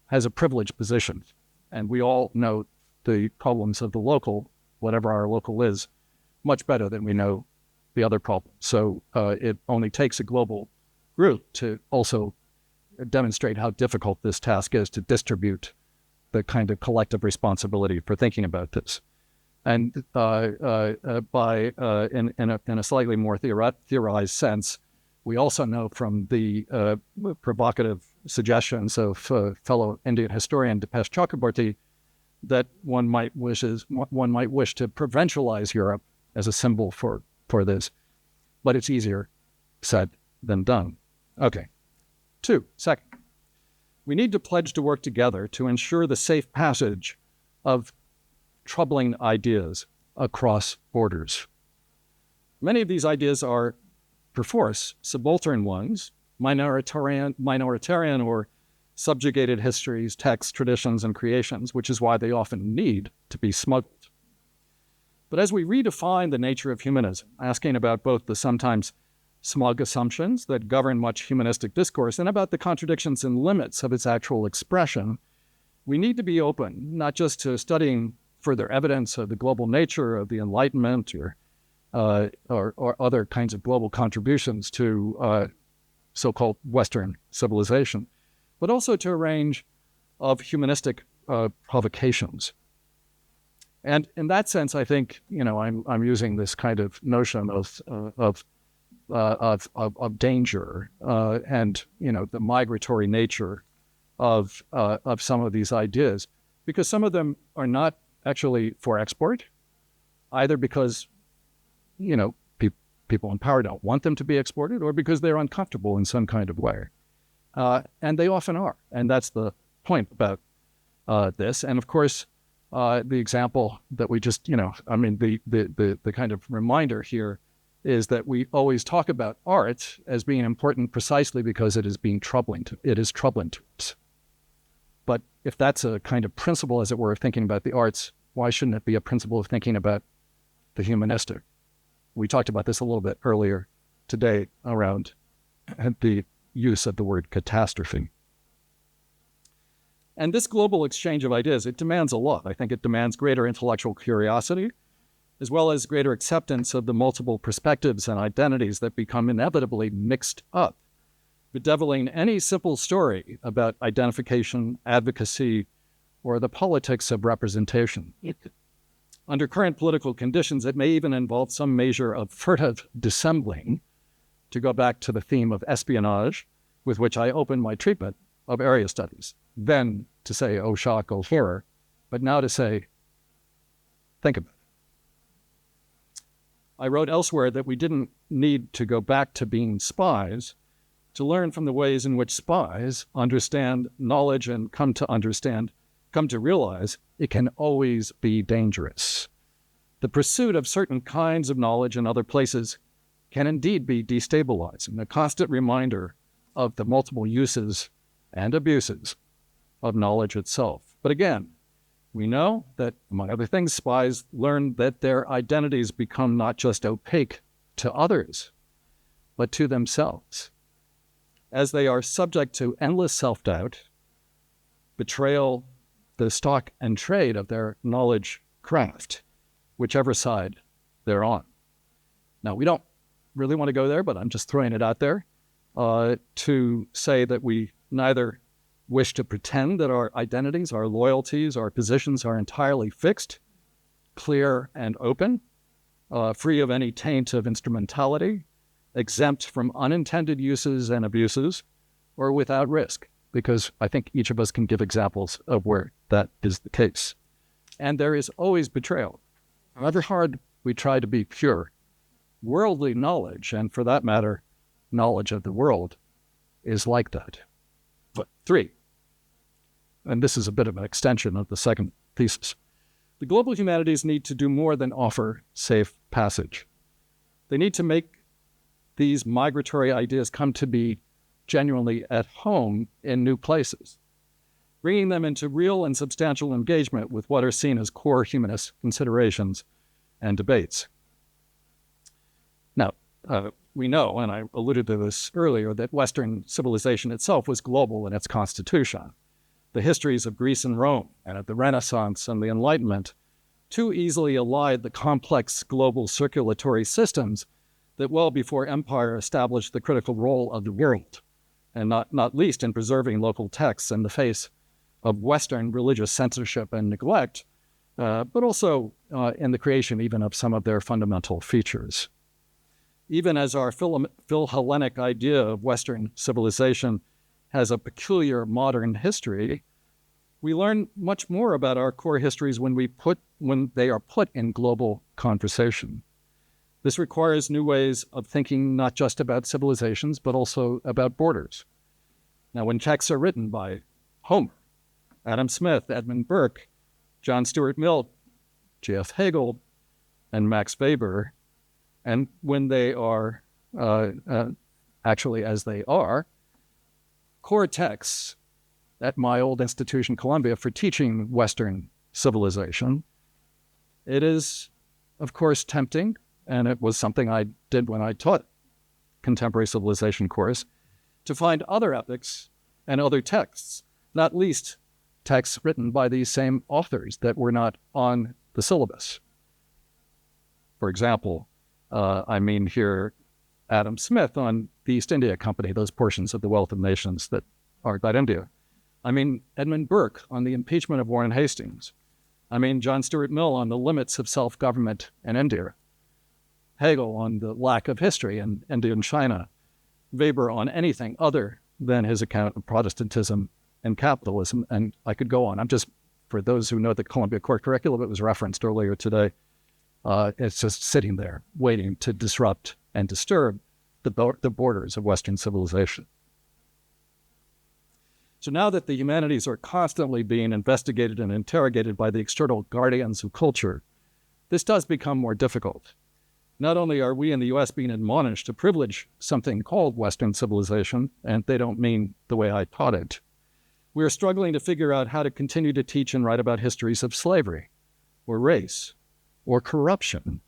Speaker 2: has a privileged position. And we all know the problems of the local, whatever our local is, much better than we know the other problems. So it only takes a global group to also demonstrate how difficult this task is to distribute the kind of collective responsibility for thinking about this. And in a slightly more theorized sense, we also know from the provocative suggestions of fellow Indian historian Dipesh Chakraborty that one might wish to provincialize Europe as a symbol for this, but it's easier said than done. Okay. Second, we need to pledge to work together to ensure the safe passage of troubling ideas across borders. Many of these ideas are, perforce, subaltern ones, minoritarian or subjugated histories, texts, traditions, and creations, which is why they often need to be smuggled. But as we redefine the nature of humanism, asking about both the sometimes smug assumptions that govern much humanistic discourse and about the contradictions and limits of its actual expression, we need to be open not just to studying further evidence of the global nature of the Enlightenment or other kinds of global contributions to so-called Western civilization, but also to a range of humanistic provocations. And in that sense, I think, I'm using this kind of notion of of danger and the migratory nature of some of these ideas, because some of them are not actually for export, either because people in power don't want them to be exported, or because they're uncomfortable in some kind of way, and they often are, and that's the point about this. And of course, the example that we just the kind of reminder here is that we always talk about art as being important precisely because it is troubling to us. But if that's a kind of principle, as it were, of thinking about the arts, why shouldn't it be a principle of thinking about the humanistic? We talked about this a little bit earlier today around the use of the word catastrophe. And this global exchange of ideas, it demands a lot. I think it demands greater intellectual curiosity, as well as greater acceptance of the multiple perspectives and identities that become inevitably mixed up, bedeviling any simple story about identification, advocacy, or the politics of representation. Under current political conditions, it may even involve some measure of furtive dissembling, to go back to the theme of espionage, with which I opened my treatment of area studies. Then to say, oh shock, oh horror, but now to say, think about it. I wrote elsewhere that we didn't need to go back to being spies to learn from the ways in which spies understand knowledge and come to realize it can always be dangerous. The pursuit of certain kinds of knowledge in other places can indeed be destabilizing, a constant reminder of the multiple uses and abuses of knowledge itself. But again, we know that, among other things, spies learn that their identities become not just opaque to others, but to themselves, as they are subject to endless self-doubt, betrayal, the stock and trade of their knowledge craft, whichever side they're on. Now, we don't really want to go there, but I'm just throwing it out there to say that we neither wish to pretend that our identities, our loyalties, our positions are entirely fixed, clear and open, free of any taint of instrumentality, exempt from unintended uses and abuses, or without risk, because I think each of us can give examples of where that is the case. And there is always betrayal. However hard we try to be pure, worldly knowledge, and for that matter, knowledge of the world, is like that. But 3, and this is a bit of an extension of the second thesis, the global humanities need to do more than offer safe passage. They need to make these migratory ideas come to be genuinely at home in new places, bringing them into real and substantial engagement with what are seen as core humanist considerations and debates. Now, we know, and I alluded to this earlier, that Western civilization itself was global in its constitution. The histories of Greece and Rome, and of the Renaissance and the Enlightenment, too easily allied the complex global circulatory systems that well before empire established the critical role of the world, and not least in preserving local texts in the face of Western religious censorship and neglect, but also in the creation even of some of their fundamental features. Even as our Philhellenic idea of Western civilization has a peculiar modern history, we learn much more about our core histories when they are put in global conversation. This requires new ways of thinking not just about civilizations, but also about borders. Now, when texts are written by Homer, Adam Smith, Edmund Burke, John Stuart Mill, J.F. Hegel, and Max Weber, and when they are, actually as they are, core texts at my old institution, Columbia, for teaching Western civilization, it is, of course, tempting, and it was something I did when I taught contemporary civilization course, to find other epics and other texts, not least texts written by these same authors that were not on the syllabus. For example, I mean here Adam Smith on the East India Company, those portions of the Wealth of Nations that are about India. I mean Edmund Burke on the impeachment of Warren Hastings. I mean John Stuart Mill on the limits of self-government in India. Hegel on the lack of history in India and China, Weber on anything other than his account of Protestantism and capitalism, and I could go on. I'm just, for those who know the Columbia Core curriculum, it was referenced earlier today. It's just sitting there waiting to disrupt and disturb the borders of Western civilization. So now that the humanities are constantly being investigated and interrogated by the external guardians of culture, this does become more difficult. Not only are we in the U.S. being admonished to privilege something called Western civilization, and they don't mean the way I taught it, we are struggling to figure out how to continue to teach and write about histories of slavery, or race, or corruption.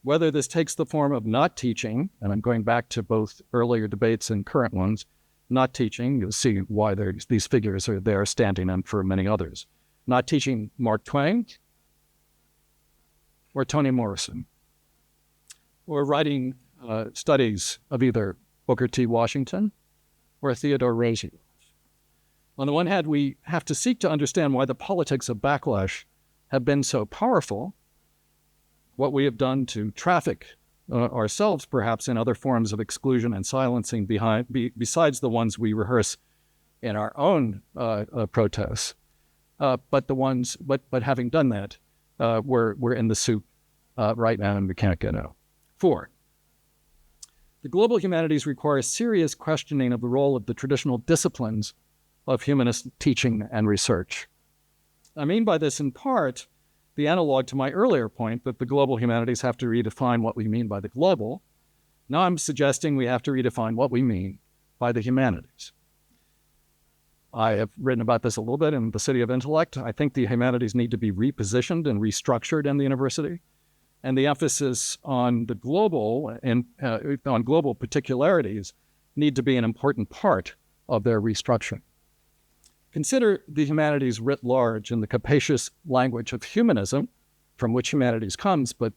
Speaker 2: Whether this takes the form of not teaching, and I'm going back to both earlier debates and current ones, not teaching, you'll see why these figures are there standing in for many others. Not teaching Mark Twain or Toni Morrison, or writing studies of either Booker T. Washington or Theodore Roosevelt. On the one hand, we have to seek to understand why the politics of backlash have been so powerful, what we have done to traffic ourselves, perhaps, in other forms of exclusion and silencing besides the ones we rehearse in our own protests. But having done that, we're in the soup right now and we can't get out. 4, the global humanities require serious questioning of the role of the traditional disciplines of humanist teaching and research. I mean by this, in part, the analog to my earlier point that the global humanities have to redefine what we mean by the global. Now I'm suggesting we have to redefine what we mean by the humanities. I have written about this a little bit in The City of Intellect. I think the humanities need to be repositioned and restructured in the university, and the emphasis on the global and on global particularities need to be an important part of their restructuring. Consider the humanities writ large in the capacious language of humanism, from which humanities comes, but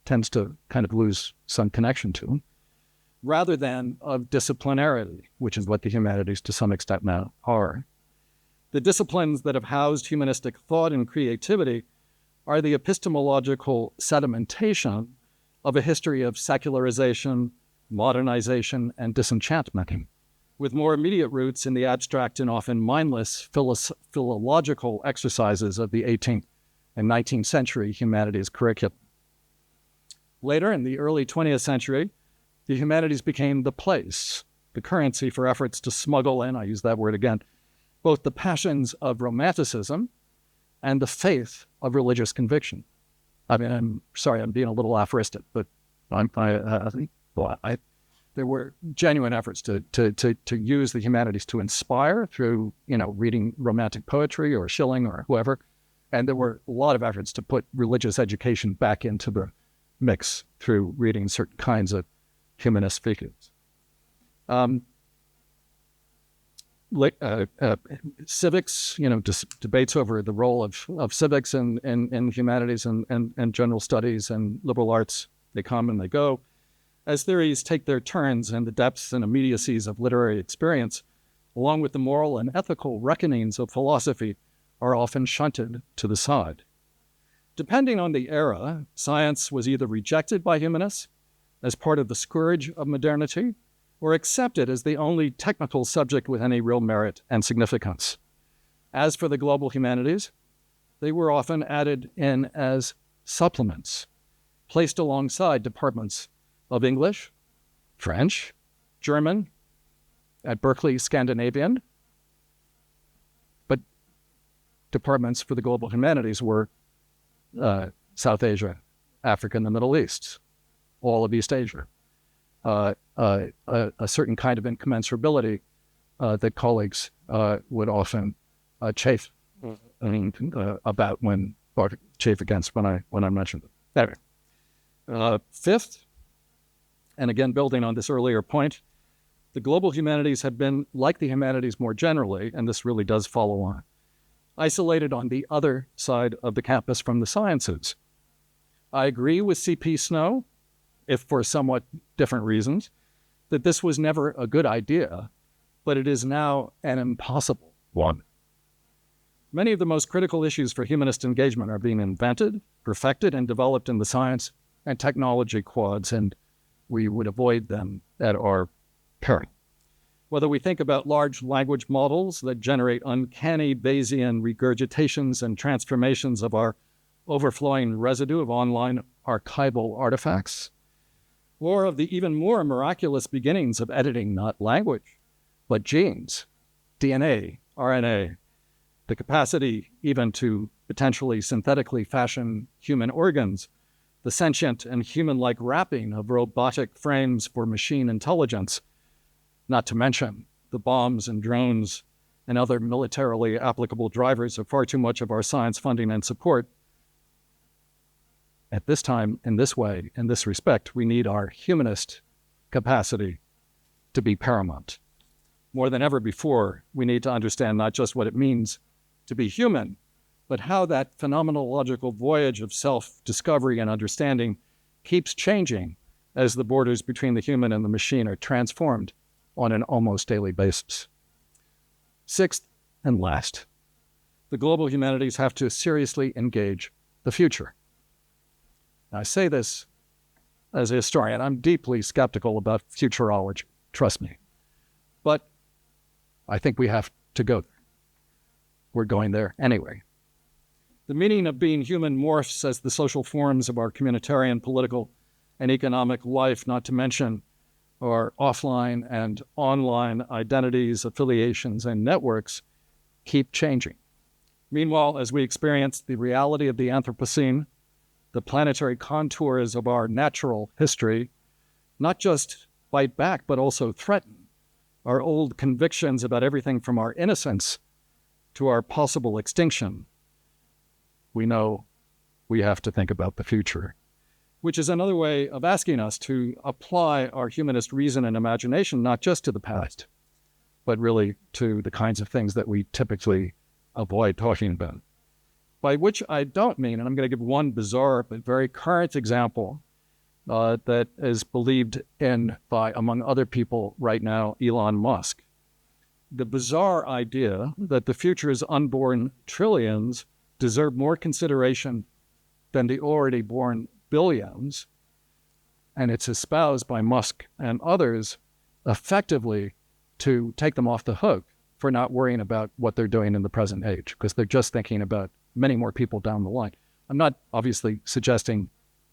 Speaker 2: tends to kind of lose some connection to them, rather than of disciplinarity, which is what the humanities to some extent now are. The disciplines that have housed humanistic thought and creativity are the epistemological sedimentation of a history of secularization, modernization, and disenchantment, with more immediate roots in the abstract and often mindless philological exercises of the 18th and 19th century humanities curriculum. Later, in the early 20th century, the humanities became the place, the currency for efforts to smuggle in, I use that word again, both the passions of romanticism and the faith of religious conviction. I mean, I'm sorry, I'm being a little aphoristic, but there were genuine efforts to use the humanities to inspire through, reading romantic poetry or Schilling or whoever. And there were a lot of efforts to put religious education back into the mix through reading certain kinds of humanist figures. Civics, debates over the role of civics in humanities and general studies and liberal arts, they come and they go. As theories take their turns and the depths and immediacies of literary experience, along with the moral and ethical reckonings of philosophy, are often shunted to the side. Depending on the era, science was either rejected by humanists as part of the scourge of modernity, or accepted as the only technical subject with any real merit and significance. As for the global humanities, they were often added in as supplements, placed alongside departments of English, French, German, at Berkeley, Scandinavian, but departments for the global humanities were South Asia, Africa, and the Middle East, all of East Asia. A certain kind of incommensurability that colleagues would often chafe about or chafe against when I mentioned it. Anyway, 5th, and again building on this earlier point, the global humanities have been, like the humanities more generally, and this really does follow on, isolated on the other side of the campus from the sciences. I agree with C.P. Snow, if for somewhat different reasons, that this was never a good idea, but it is now an impossible one. Many of the most critical issues for humanist engagement are being invented, perfected, and developed in the science and technology quads, and we would avoid them at our peril. Whether we think about large language models that generate uncanny Bayesian regurgitations and transformations of our overflowing residue of online archival artifacts, or of the even more miraculous beginnings of editing not language, but genes, DNA, RNA, the capacity even to potentially synthetically fashion human organs, the sentient and human-like wrapping of robotic frames for machine intelligence, not to mention the bombs and drones and other militarily applicable drivers of far too much of our science funding and support. At this time, in this way, in this respect, we need our humanist capacity to be paramount. More than ever before, we need to understand not just what it means to be human, but how that phenomenological voyage of self-discovery and understanding keeps changing as the borders between the human and the machine are transformed on an almost daily basis. Sixth and last, the global humanities have to seriously engage the future. Now, I say this as a historian. I'm deeply skeptical about futurology, trust me. But I think we have to go there. We're going there anyway. The meaning of being human morphs as the social forms of our communitarian, political, and economic life, not to mention our offline and online identities, affiliations, and networks, keep changing. Meanwhile, as we experience the reality of the Anthropocene, the planetary contours of our natural history, not just fight back, but also threaten our old convictions about everything from our innocence to our possible extinction, we know we have to think about the future, which is another way of asking us to apply our humanist reason and imagination, not just to the past, but really to the kinds of things that we typically avoid talking about. By which I don't mean, and I'm going to give one bizarre but very current example that is believed in by, among other people right now, Elon Musk. The bizarre idea that the future's unborn trillions deserve more consideration than the already born billions, and it's espoused by Musk and others effectively to take them off the hook for not worrying about what they're doing in the present age, because they're just thinking about many more people down the line. I'm not obviously suggesting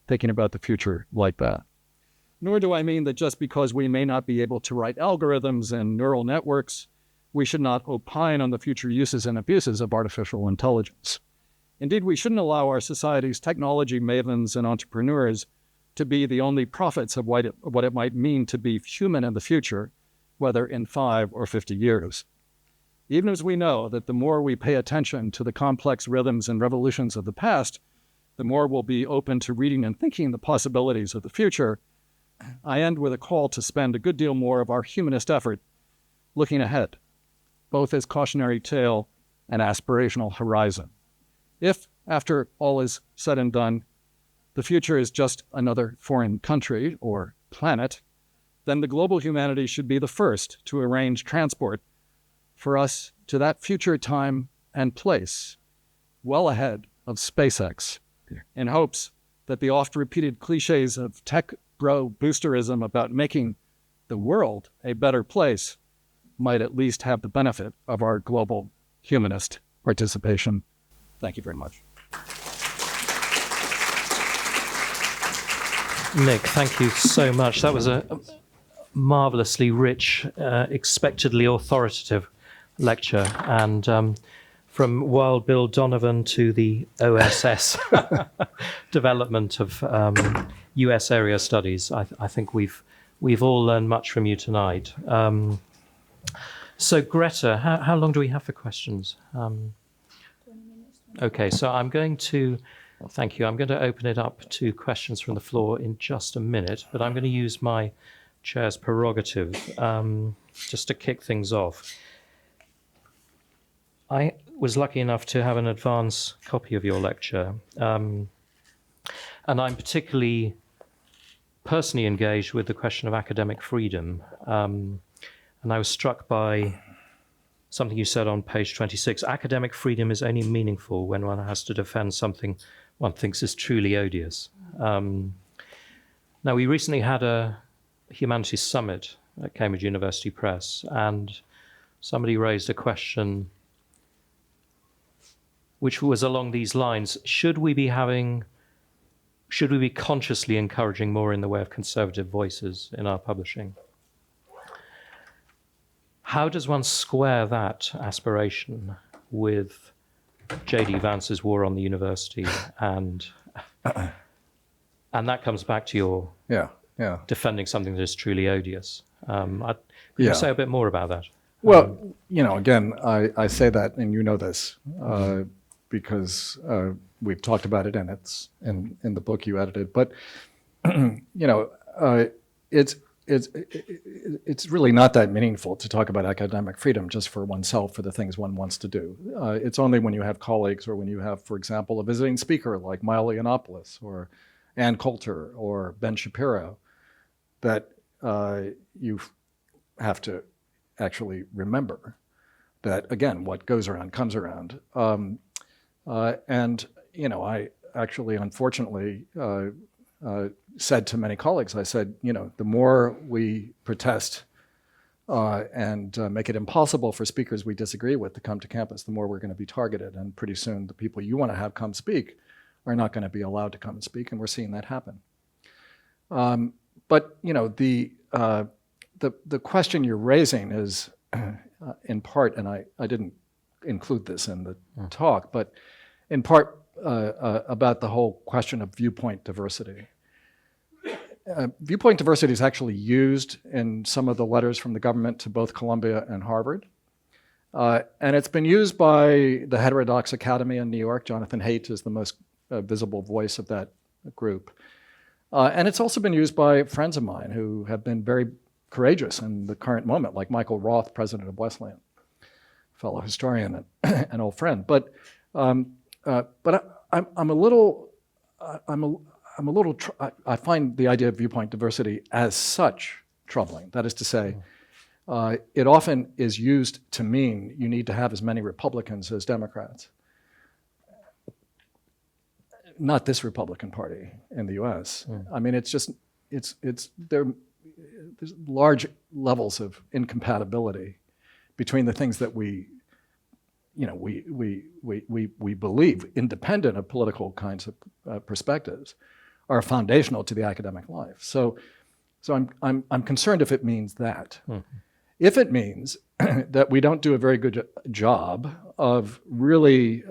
Speaker 2: thinking about the future like that. Nor do I mean that just because we may not be able to write algorithms and neural networks, we should not opine on the future uses and abuses of artificial intelligence. Indeed, we shouldn't allow our society's technology mavens and entrepreneurs to be the only prophets of what it might mean to be human in the future, whether in 5 or 50 years. Even as we know that the more we pay attention to the complex rhythms and revolutions of the past, the more we'll be open to reading and thinking the possibilities of the future, I end with a call to spend a good deal more of our humanist effort looking ahead, both as cautionary tale and aspirational horizon. If, after all is said and done, the future is just another foreign country or planet, then the global humanities should be the first to arrange transport for us to that future time and place, well ahead of SpaceX, in hopes that the oft-repeated cliches of tech bro boosterism about making the world a better place might at least have the benefit of our global humanist participation. Thank you very much.
Speaker 1: Nick, thank you so much. That was a marvelously rich, expectedly authoritative lecture, and from Wild Bill Donovan to the OSS development of US area studies. I think we've all learned much from you tonight. So Greta, how long do we have for questions?
Speaker 3: 20 minutes.
Speaker 1: Okay, so I'm going to, thank you, I'm going to open it up to questions from the floor in just a minute, but I'm going to use my chair's prerogative just to kick things off. I was lucky enough to have an advance copy of your lecture, and I'm particularly personally engaged with the question of academic freedom. And I was struck by something you said on page 26. Academic freedom is only meaningful when one has to defend something one thinks is truly odious. Now, we recently had a Humanities Summit at Cambridge University Press, and somebody raised a question which was along these lines: should we be consciously encouraging more in the way of conservative voices in our publishing? How does one square that aspiration with J.D. Vance's War on the University, and that comes back to your defending something that is truly odious? Could you say a bit more about that?
Speaker 2: Well, again, I say that, and you know this, because we've talked about it, and it's in the book you edited. But it's really not that meaningful to talk about academic freedom just for oneself, for the things one wants to do. It's only when you have colleagues, or when you have, for example, a visiting speaker like Milo Yiannopoulos or Ann Coulter or Ben Shapiro, that you have to actually remember that, again, what goes around comes around. I actually, unfortunately, said to many colleagues, I said, the more we protest and make it impossible for speakers we disagree with to come to campus, the more we're going to be targeted. And pretty soon, the people you want to have come speak are not going to be allowed to come and speak, and we're seeing that happen. But the question you're raising is, in part, and I didn't include this in the talk, but in part about the whole question of viewpoint diversity. Viewpoint diversity is actually used in some of the letters from the government to both Columbia and Harvard. And it's been used by the Heterodox Academy in New York. Jonathan Haidt is the most visible voice of that group. And it's also been used by friends of mine who have been very courageous in the current moment, like Michael Roth, president of Wesleyan, fellow historian and an old friend. But I'm a little. I find the idea of viewpoint diversity as such troubling. That is to say, it often is used to mean you need to have as many Republicans as Democrats. Not this Republican Party in the U.S. I mean, there's large levels of incompatibility between the things that we believe, independent of political kinds of perspectives, are foundational to the academic life. So I'm concerned if it means that. If it means that we don't do a very good job of really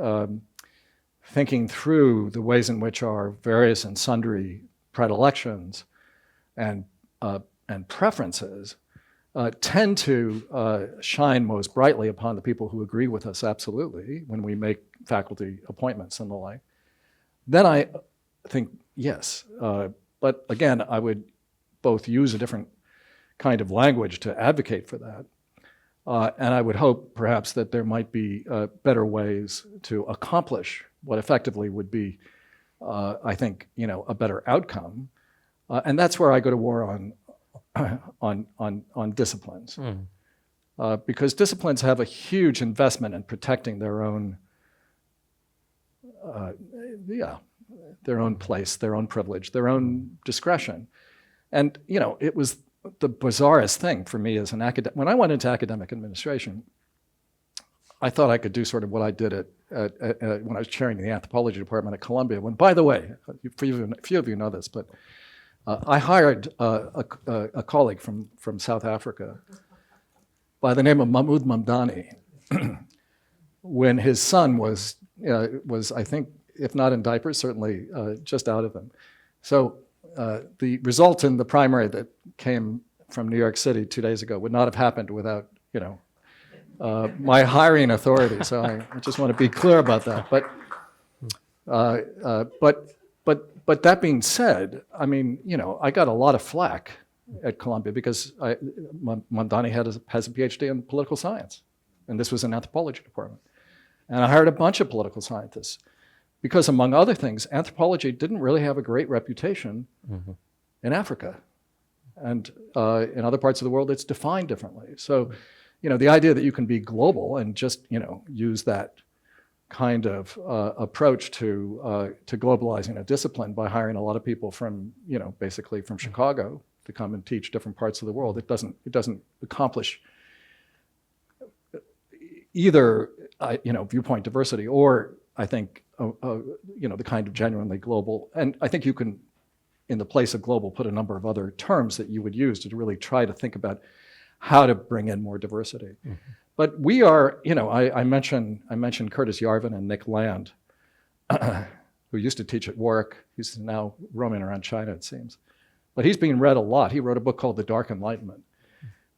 Speaker 2: thinking through the ways in which our various and sundry predilections and preferences tend to shine most brightly upon the people who agree with us absolutely when we make faculty appointments and the like, then I think yes. But again, I would both use a different kind of language to advocate for that, and I would hope perhaps that there might be better ways to accomplish what effectively would be, I think, a better outcome. And that's where I go to war on disciplines, because disciplines have a huge investment in protecting their own, their own place, their own privilege, their own discretion. And it was the bizarrest thing for me as an academic. When I went into academic administration, I thought I could do sort of what I did when I was chairing the anthropology department at Columbia. When, by the way, a few of you know this, but I hired a colleague from South Africa by the name of Mahmoud Mamdani when his son was I think, if not in diapers, certainly just out of them. So the result in the primary that came from New York City 2 days ago would not have happened without my hiring authority. So I just want to be clear about that. But that being said, I mean, I got a lot of flack at Columbia because Mamdani has a PhD in political science, and this was an anthropology department. And I hired a bunch of political scientists because, among other things, anthropology didn't really have a great reputation in Africa. And in other parts of the world, it's defined differently. So, the idea that you can be global and just, use that kind of approach to globalizing a discipline by hiring a lot of people from, basically from Chicago to come and teach different parts of the world. It doesn't accomplish either, viewpoint diversity or, I think, the kind of genuinely global. And I think you can, in the place of global, put a number of other terms that you would use to really try to think about how to bring in more diversity. Mm-hmm. But we are, I mentioned Curtis Yarvin and Nick Land, who used to teach at Warwick. He's now roaming around China, it seems. But he's being read a lot. He wrote a book called The Dark Enlightenment.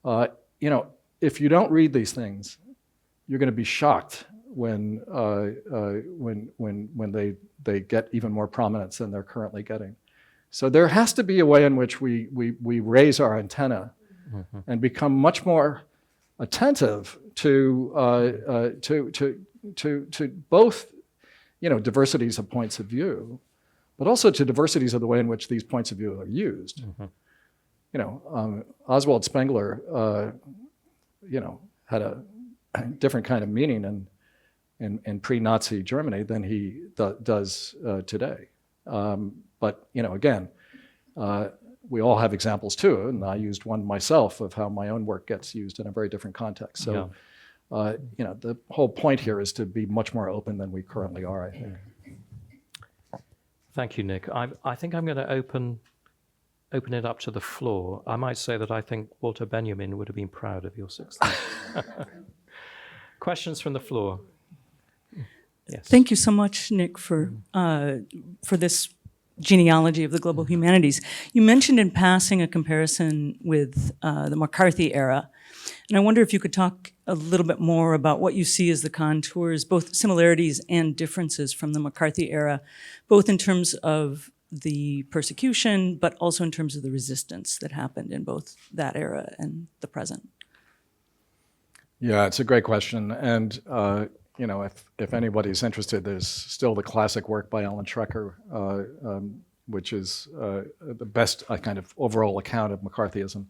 Speaker 2: If you don't read these things, you're going to be shocked when they get even more prominence than they're currently getting. So there has to be a way in which we raise our antenna mm-hmm. and become much more attentive to both, diversities of points of view, but also to diversities of the way in which these points of view are used. Mm-hmm. Oswald Spengler, had a different kind of meaning in pre-Nazi Germany than he does today. But again, we all have examples too, and I used one myself of how my own work gets used in a very different context. So, the whole point here is to be much more open than we currently are, I think.
Speaker 1: Thank you, Nick. I think I'm going to open it up to the floor. I might say that I think Walter Benjamin would have been proud of your success. Questions from the floor? Yes.
Speaker 3: Thank you so much, Nick, for this genealogy of the global humanities. You mentioned in passing a comparison with the McCarthy era, and I wonder if you could talk a little bit more about what you see as the contours, both similarities and differences from the McCarthy era, both in terms of the persecution, but also in terms of the resistance that happened in both that era and the present.
Speaker 2: Yeah, it's a great question. And if anybody's interested, there's still the classic work by Alan Schrecker, which is the best kind of overall account of McCarthyism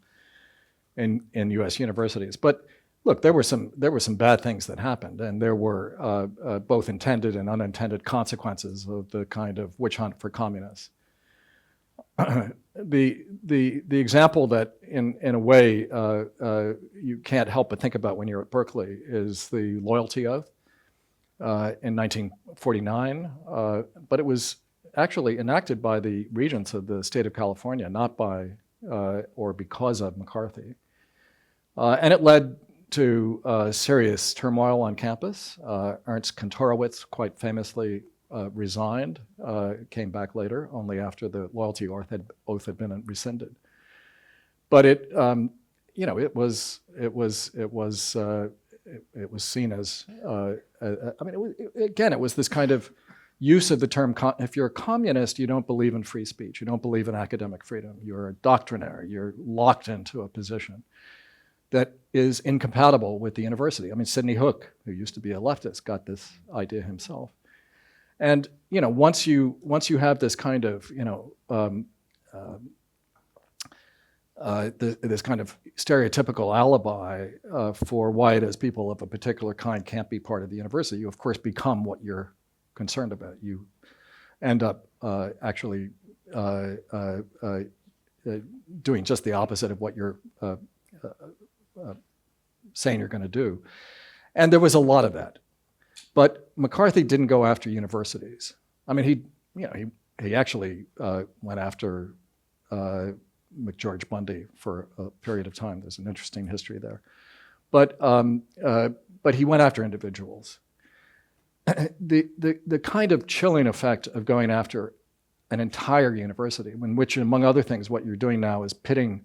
Speaker 2: in U.S. universities. But look, there were some bad things that happened, and there were both intended and unintended consequences of the kind of witch hunt for communists. The example that in a way you can't help but think about when you're at Berkeley is the loyalty oath in 1949, but it was actually enacted by the regents of the state of California, not by or because of McCarthy. And it led to serious turmoil on campus. Ernst Kantorowicz quite famously resigned, came back later, only after the loyalty oath had been rescinded. But it was seen as, it was this kind of use of the term, if you're a communist, you don't believe in free speech, you don't believe in academic freedom, you're a doctrinaire, you're locked into a position that is incompatible with the university. I mean, Sidney Hook, who used to be a leftist, got this idea himself. And once you have this kind of this kind of stereotypical alibi for why it is people of a particular kind can't be part of the university, you of course become what you're concerned about. You end up actually doing just the opposite of what you're saying you're going to do. And there was a lot of that. But McCarthy didn't go after universities. I mean, he actually went after McGeorge Bundy for a period of time. There's an interesting history there. But he went after individuals. The kind of chilling effect of going after an entire university, in which, among other things, what you're doing now is pitting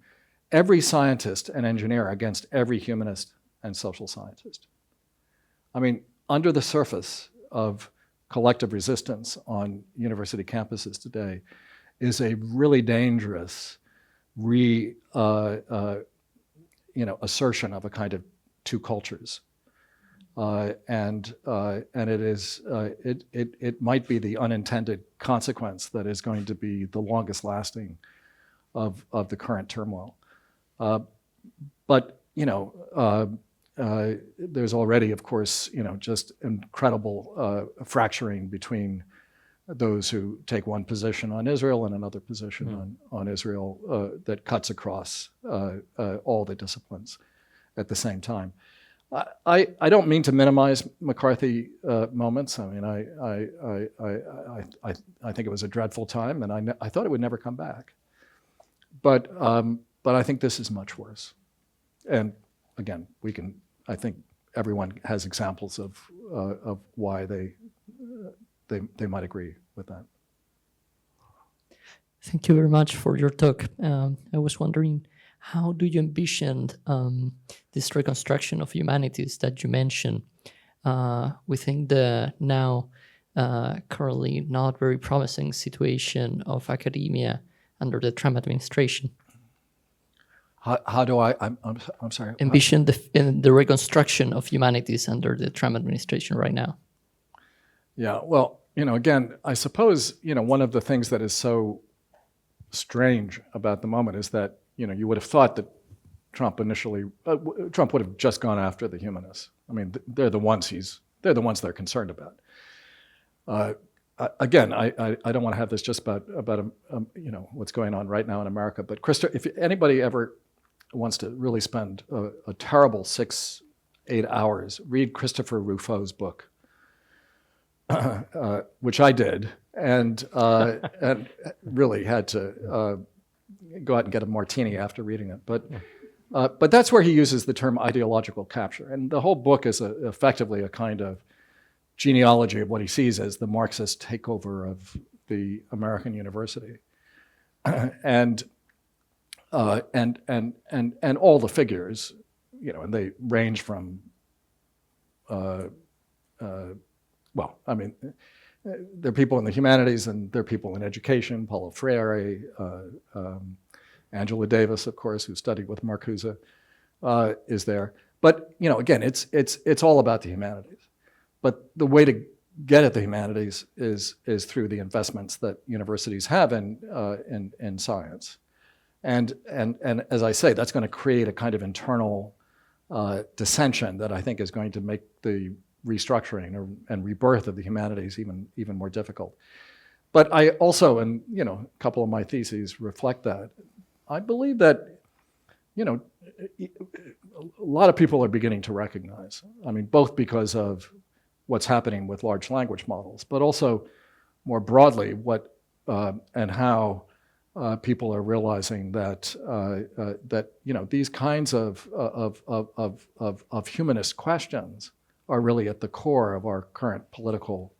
Speaker 2: every scientist and engineer against every humanist and social scientist. I mean, under the surface of collective resistance on university campuses today is a really dangerous assertion of a kind of two cultures, and it might be the unintended consequence that is going to be the longest lasting of the current turmoil. But there's already, of course, just incredible fracturing between those who take one position on Israel and another position on Israel that cuts across all the disciplines at the same time. I don't mean to minimize McCarthy moments. I mean, I think it was a dreadful time, and I thought it would never come back. But I think this is much worse. And again, I think everyone has examples of why they might agree with that.
Speaker 4: Thank you very much for your talk. I was wondering, how do you envision this reconstruction of humanities that you mentioned within the now currently not very promising situation of academia under the Trump administration?
Speaker 2: How do I'm sorry.
Speaker 4: Envision the reconstruction of humanities under the Trump administration right now.
Speaker 2: Yeah, well, again, I suppose, one of the things that is so strange about the moment is that, you would have thought that Trump would have just gone after the humanists. I mean, they're the ones they're concerned about. Again, I don't want to have this just about what's going on right now in America, but if anybody ever wants to really spend a terrible 6-8 hours, read Christopher Rufo's book, which I did, and really had to go out and get a martini after reading it. But that's where he uses the term ideological capture, and the whole book is effectively a kind of genealogy of what he sees as the Marxist takeover of the American university, and all the figures, and they range from, well, I mean, there are people in the humanities and there are people in education. Paulo Freire, Angela Davis, of course, who studied with Marcuse, is there. But again, it's all about the humanities. But the way to get at the humanities is through the investments that universities have in science. And as I say, that's going to create a kind of internal dissension that I think is going to make the restructuring and rebirth of the humanities even more difficult. But I also, and a couple of my theses reflect that, I believe that a lot of people are beginning to recognize, I mean, both because of what's happening with large language models, but also more broadly what and how people are realizing that these kinds of humanist questions are really at the core of our current political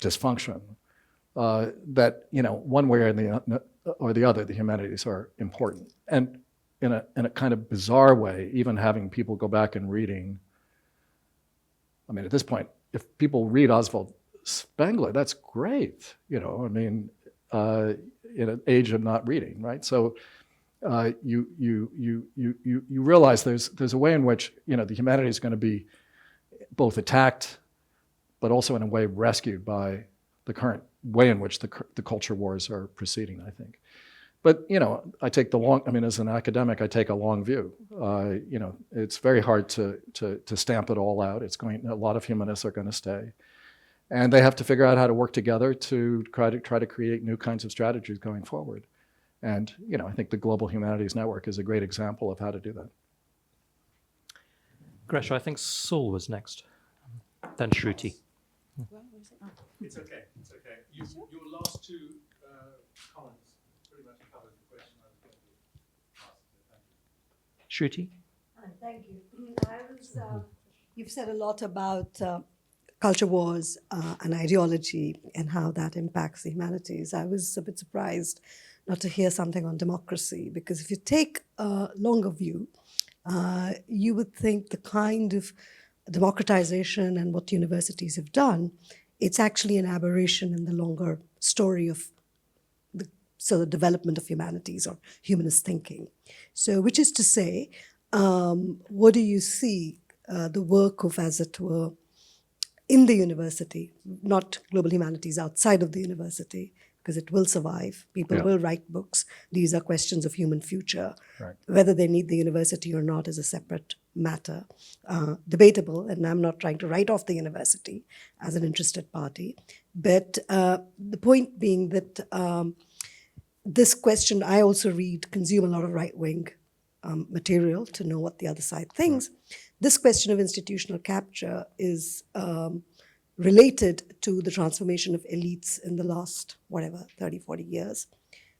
Speaker 2: dysfunction. That one way or the other, the humanities are important, and in a kind of bizarre way, even having people go back and reading. I mean, at this point, if people read Oswald Spengler, that's great. I mean, in an age of not reading, right? So you realize there's a way in which the humanities is going to be both attacked, but also in a way rescued by the current way in which the culture wars are proceeding, I think. But I take as an academic, I take a long view. It's very hard to stamp it all out. A lot of humanists are going to stay, and they have to figure out how to work together to try to create new kinds of strategies going forward. And I think the Global Humanities Network is a great example of how to do that.
Speaker 1: Gresha, I think Saul was next, then Shruti.
Speaker 5: It's okay. Your last two comments pretty much covered the question I was going to ask.
Speaker 1: Shruti?
Speaker 6: Thank you. You've said a lot about culture wars and ideology and how that impacts the humanities. I was a bit surprised not to hear something on democracy, because if you take a longer view, you would think the kind of democratization and what universities have done, it's actually an aberration in the longer story of the development of humanities or humanist thinking. So, which is to say, what do you see the work of, as it were, in the university, not global humanities outside of the university, because it will survive. People
Speaker 2: Yeah.
Speaker 6: will write books. These are questions of human future.
Speaker 2: Right.
Speaker 6: Whether they need the university or not is a separate matter, debatable. And I'm not trying to write off the university as an interested party. But the point being that this question, I also consume a lot of right-wing material to know what the other side thinks. This question of institutional capture is related to the transformation of elites in the last, 30, 40 years.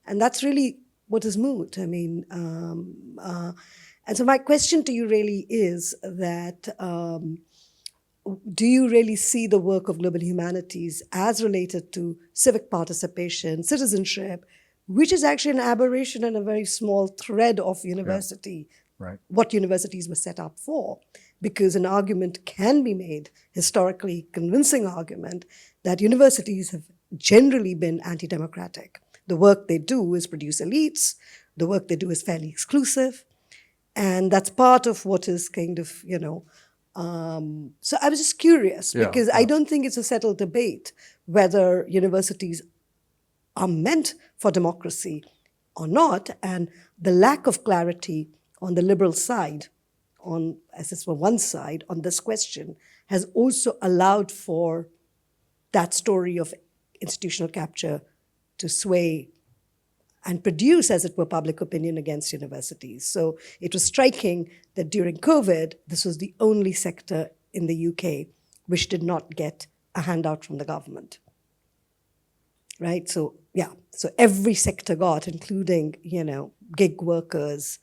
Speaker 6: And that's really what is moot. I mean, and so my question to you really is that do you really see the work of global humanities as related to civic participation, citizenship, which is actually an aberration and a very small thread of university,
Speaker 2: Right.
Speaker 6: what universities were set up for? Because an argument can be made, historically convincing argument, that universities have generally been anti-democratic. The work they do is produce elites. The work they do is fairly exclusive. And that's part of what is kind of, so I was just curious because I don't think it's a settled debate whether universities are meant for democracy or not. And the lack of clarity on the liberal side, as it's for one side, on this question, has also allowed for that story of institutional capture to sway and produce, as it were, public opinion against universities. So it was striking that during COVID, this was the only sector in the UK which did not get a handout from the government. Right? So, so every sector got, including, gig workers,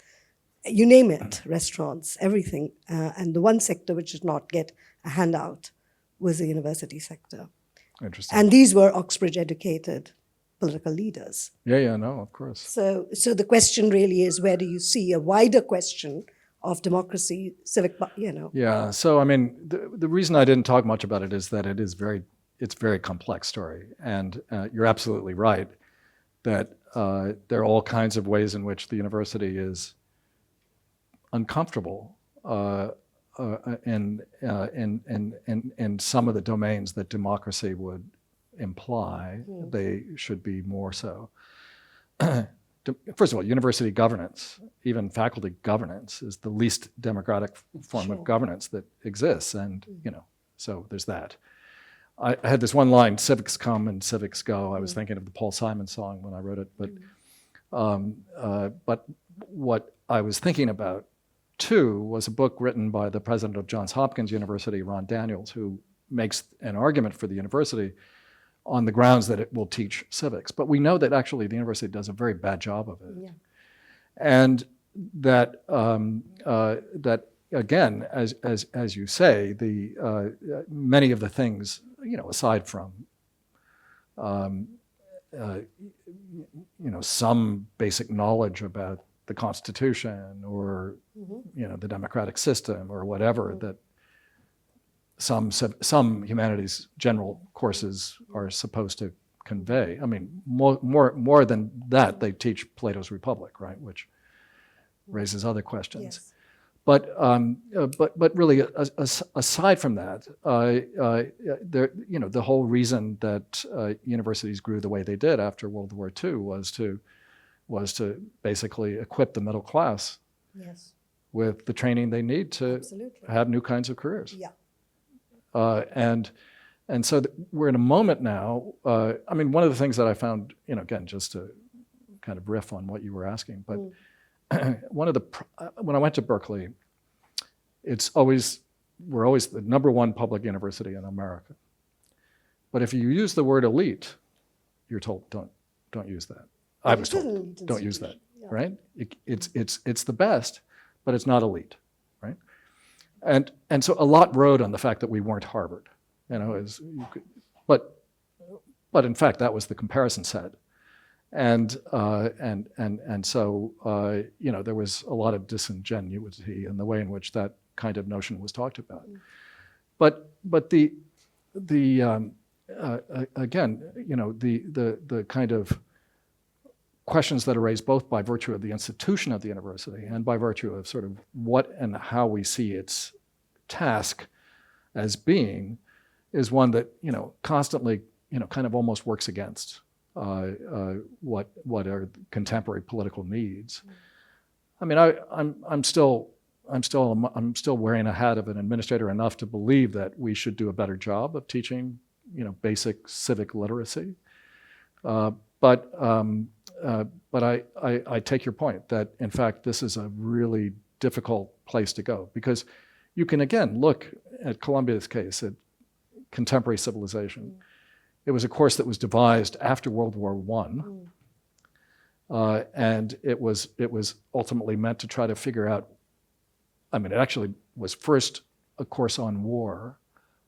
Speaker 6: you name it, restaurants, everything. And the one sector which did not get a handout was the university sector.
Speaker 2: Interesting.
Speaker 6: And these were Oxbridge-educated political leaders.
Speaker 2: Yeah, no, of course.
Speaker 6: So the question really is, where do you see a wider question of democracy, civic,
Speaker 2: Yeah, so I mean, the reason I didn't talk much about it is that it's a very complex story. And you're absolutely right that there are all kinds of ways in which the university is uncomfortable in some of the domains that democracy would imply. They should be more so. First of all, university governance, even faculty governance, is the least democratic form of governance that exists. And, so there's that. I had this one line, civics come and civics go. I was thinking of the Paul Simon song when I wrote it. But what I was thinking about, too, was a book written by the president of Johns Hopkins University, Ron Daniels, who makes an argument for the university on the grounds that it will teach civics. But we know that actually the university does a very bad job of it. Yeah. And that, that again, as you say, the many of the things, aside from some basic knowledge about the Constitution or the democratic system or whatever that some humanities general courses are supposed to convey. I mean, more than that, they teach Plato's Republic, right, which raises other questions. Yes. But really, aside from that, the whole reason that universities grew the way they did after World War II was to basically equip the middle class with the training they need to have new kinds of careers. Yeah. And so we're in a moment now. I mean, one of the things that I found, again, just to kind of riff on what you were asking, but when I went to Berkeley, we're always the #1 public university in America. But if you use the word elite, you're told don't use that. I was told don't use that, right? It's the best, but it's not elite, right? And so a lot rode on the fact that we weren't Harvard, but in fact that was the comparison set. And so there was a lot of disingenuity in the way in which that kind of notion was talked about. But again, the kind of questions that are raised both by virtue of the institution of the university and by virtue of sort of what and how we see its task as being is one that constantly kind of almost works against what are contemporary political needs. I mean, I'm still wearing a hat of an administrator enough to believe that we should do a better job of teaching, basic civic literacy. But I take your point that, in fact, this is a really difficult place to go, because you can, again, look at Columbia's case, at contemporary civilization. It was a course that was devised after World War I, and it was ultimately meant to try to figure out, I mean, it actually was first a course on war,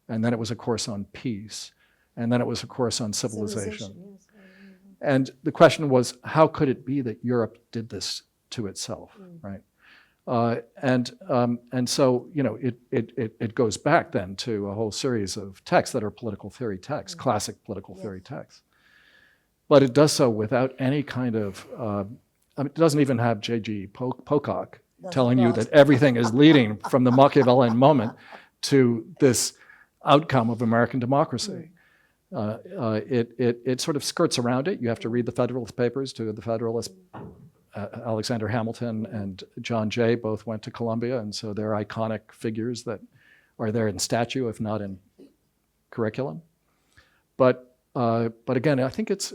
Speaker 2: and then it was a course on peace, and then it was a course on civilization.
Speaker 6: Yes.
Speaker 2: And the question was, how could it be that Europe did this to itself, right? And so, it goes back then to a whole series of texts that are political theory texts, classic political theory texts. But it does so without any kind of, it doesn't even have J.G. Pocock telling you that everything is leading from the Machiavellian moment to this outcome of American democracy. It sort of skirts around it. You have to read the Federalist Papers to the Federalists. Alexander Hamilton and John Jay both went to Columbia, and so they're iconic figures that are there in statue, if not in curriculum. But again, I think it's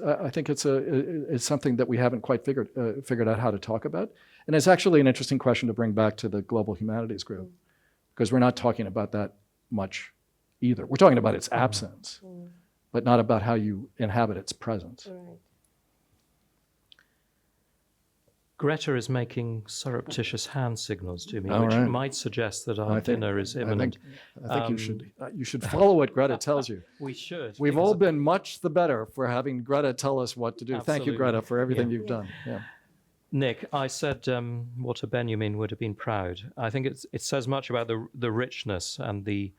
Speaker 2: something that we haven't quite figured out how to talk about, and it's actually an interesting question to bring back to the Global Humanities group, because we're not talking about that much either. We're talking about its absence, but not about how you inhabit its presence.
Speaker 6: Right.
Speaker 1: Greta is making surreptitious hand signals to me,
Speaker 2: All
Speaker 1: which
Speaker 2: right.
Speaker 1: might suggest that our dinner is imminent.
Speaker 2: I think you should follow what Greta tells you.
Speaker 1: We should.
Speaker 2: We've
Speaker 1: because
Speaker 2: all been much the better for having Greta tell us what to do. Thank you,
Speaker 1: Absolutely.
Speaker 2: Greta, for everything you've done. Yeah.
Speaker 1: Nick, I said Walter Benjamin would have been proud. I think it says much about the richness and the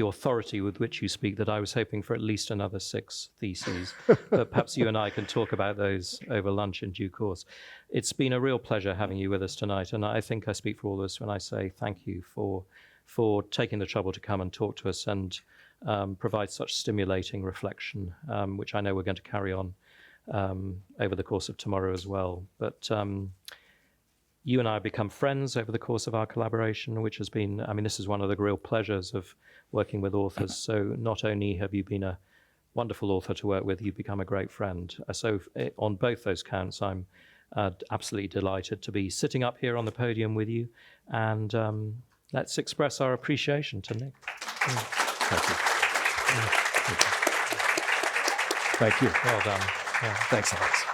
Speaker 1: authority with which you speak that I was hoping for at least another 6 theses. But perhaps you and I can talk about those over lunch in due course. It's been a real pleasure having you with us tonight, and I think I speak for all of us when I say thank you for taking the trouble to come and talk to us and provide such stimulating reflection, which I know we're going to carry on over the course of tomorrow as well. But you and I have become friends over the course of our collaboration, which has been, I mean, this is one of the real pleasures of working with authors. So not only have you been a wonderful author to work with, you've become a great friend. So on both those counts, I'm absolutely delighted to be sitting up here on the podium with you. And let's express our appreciation to Nick.
Speaker 2: Thank you. Thank you.
Speaker 1: Well done. Yeah.
Speaker 2: Thanks, Alex.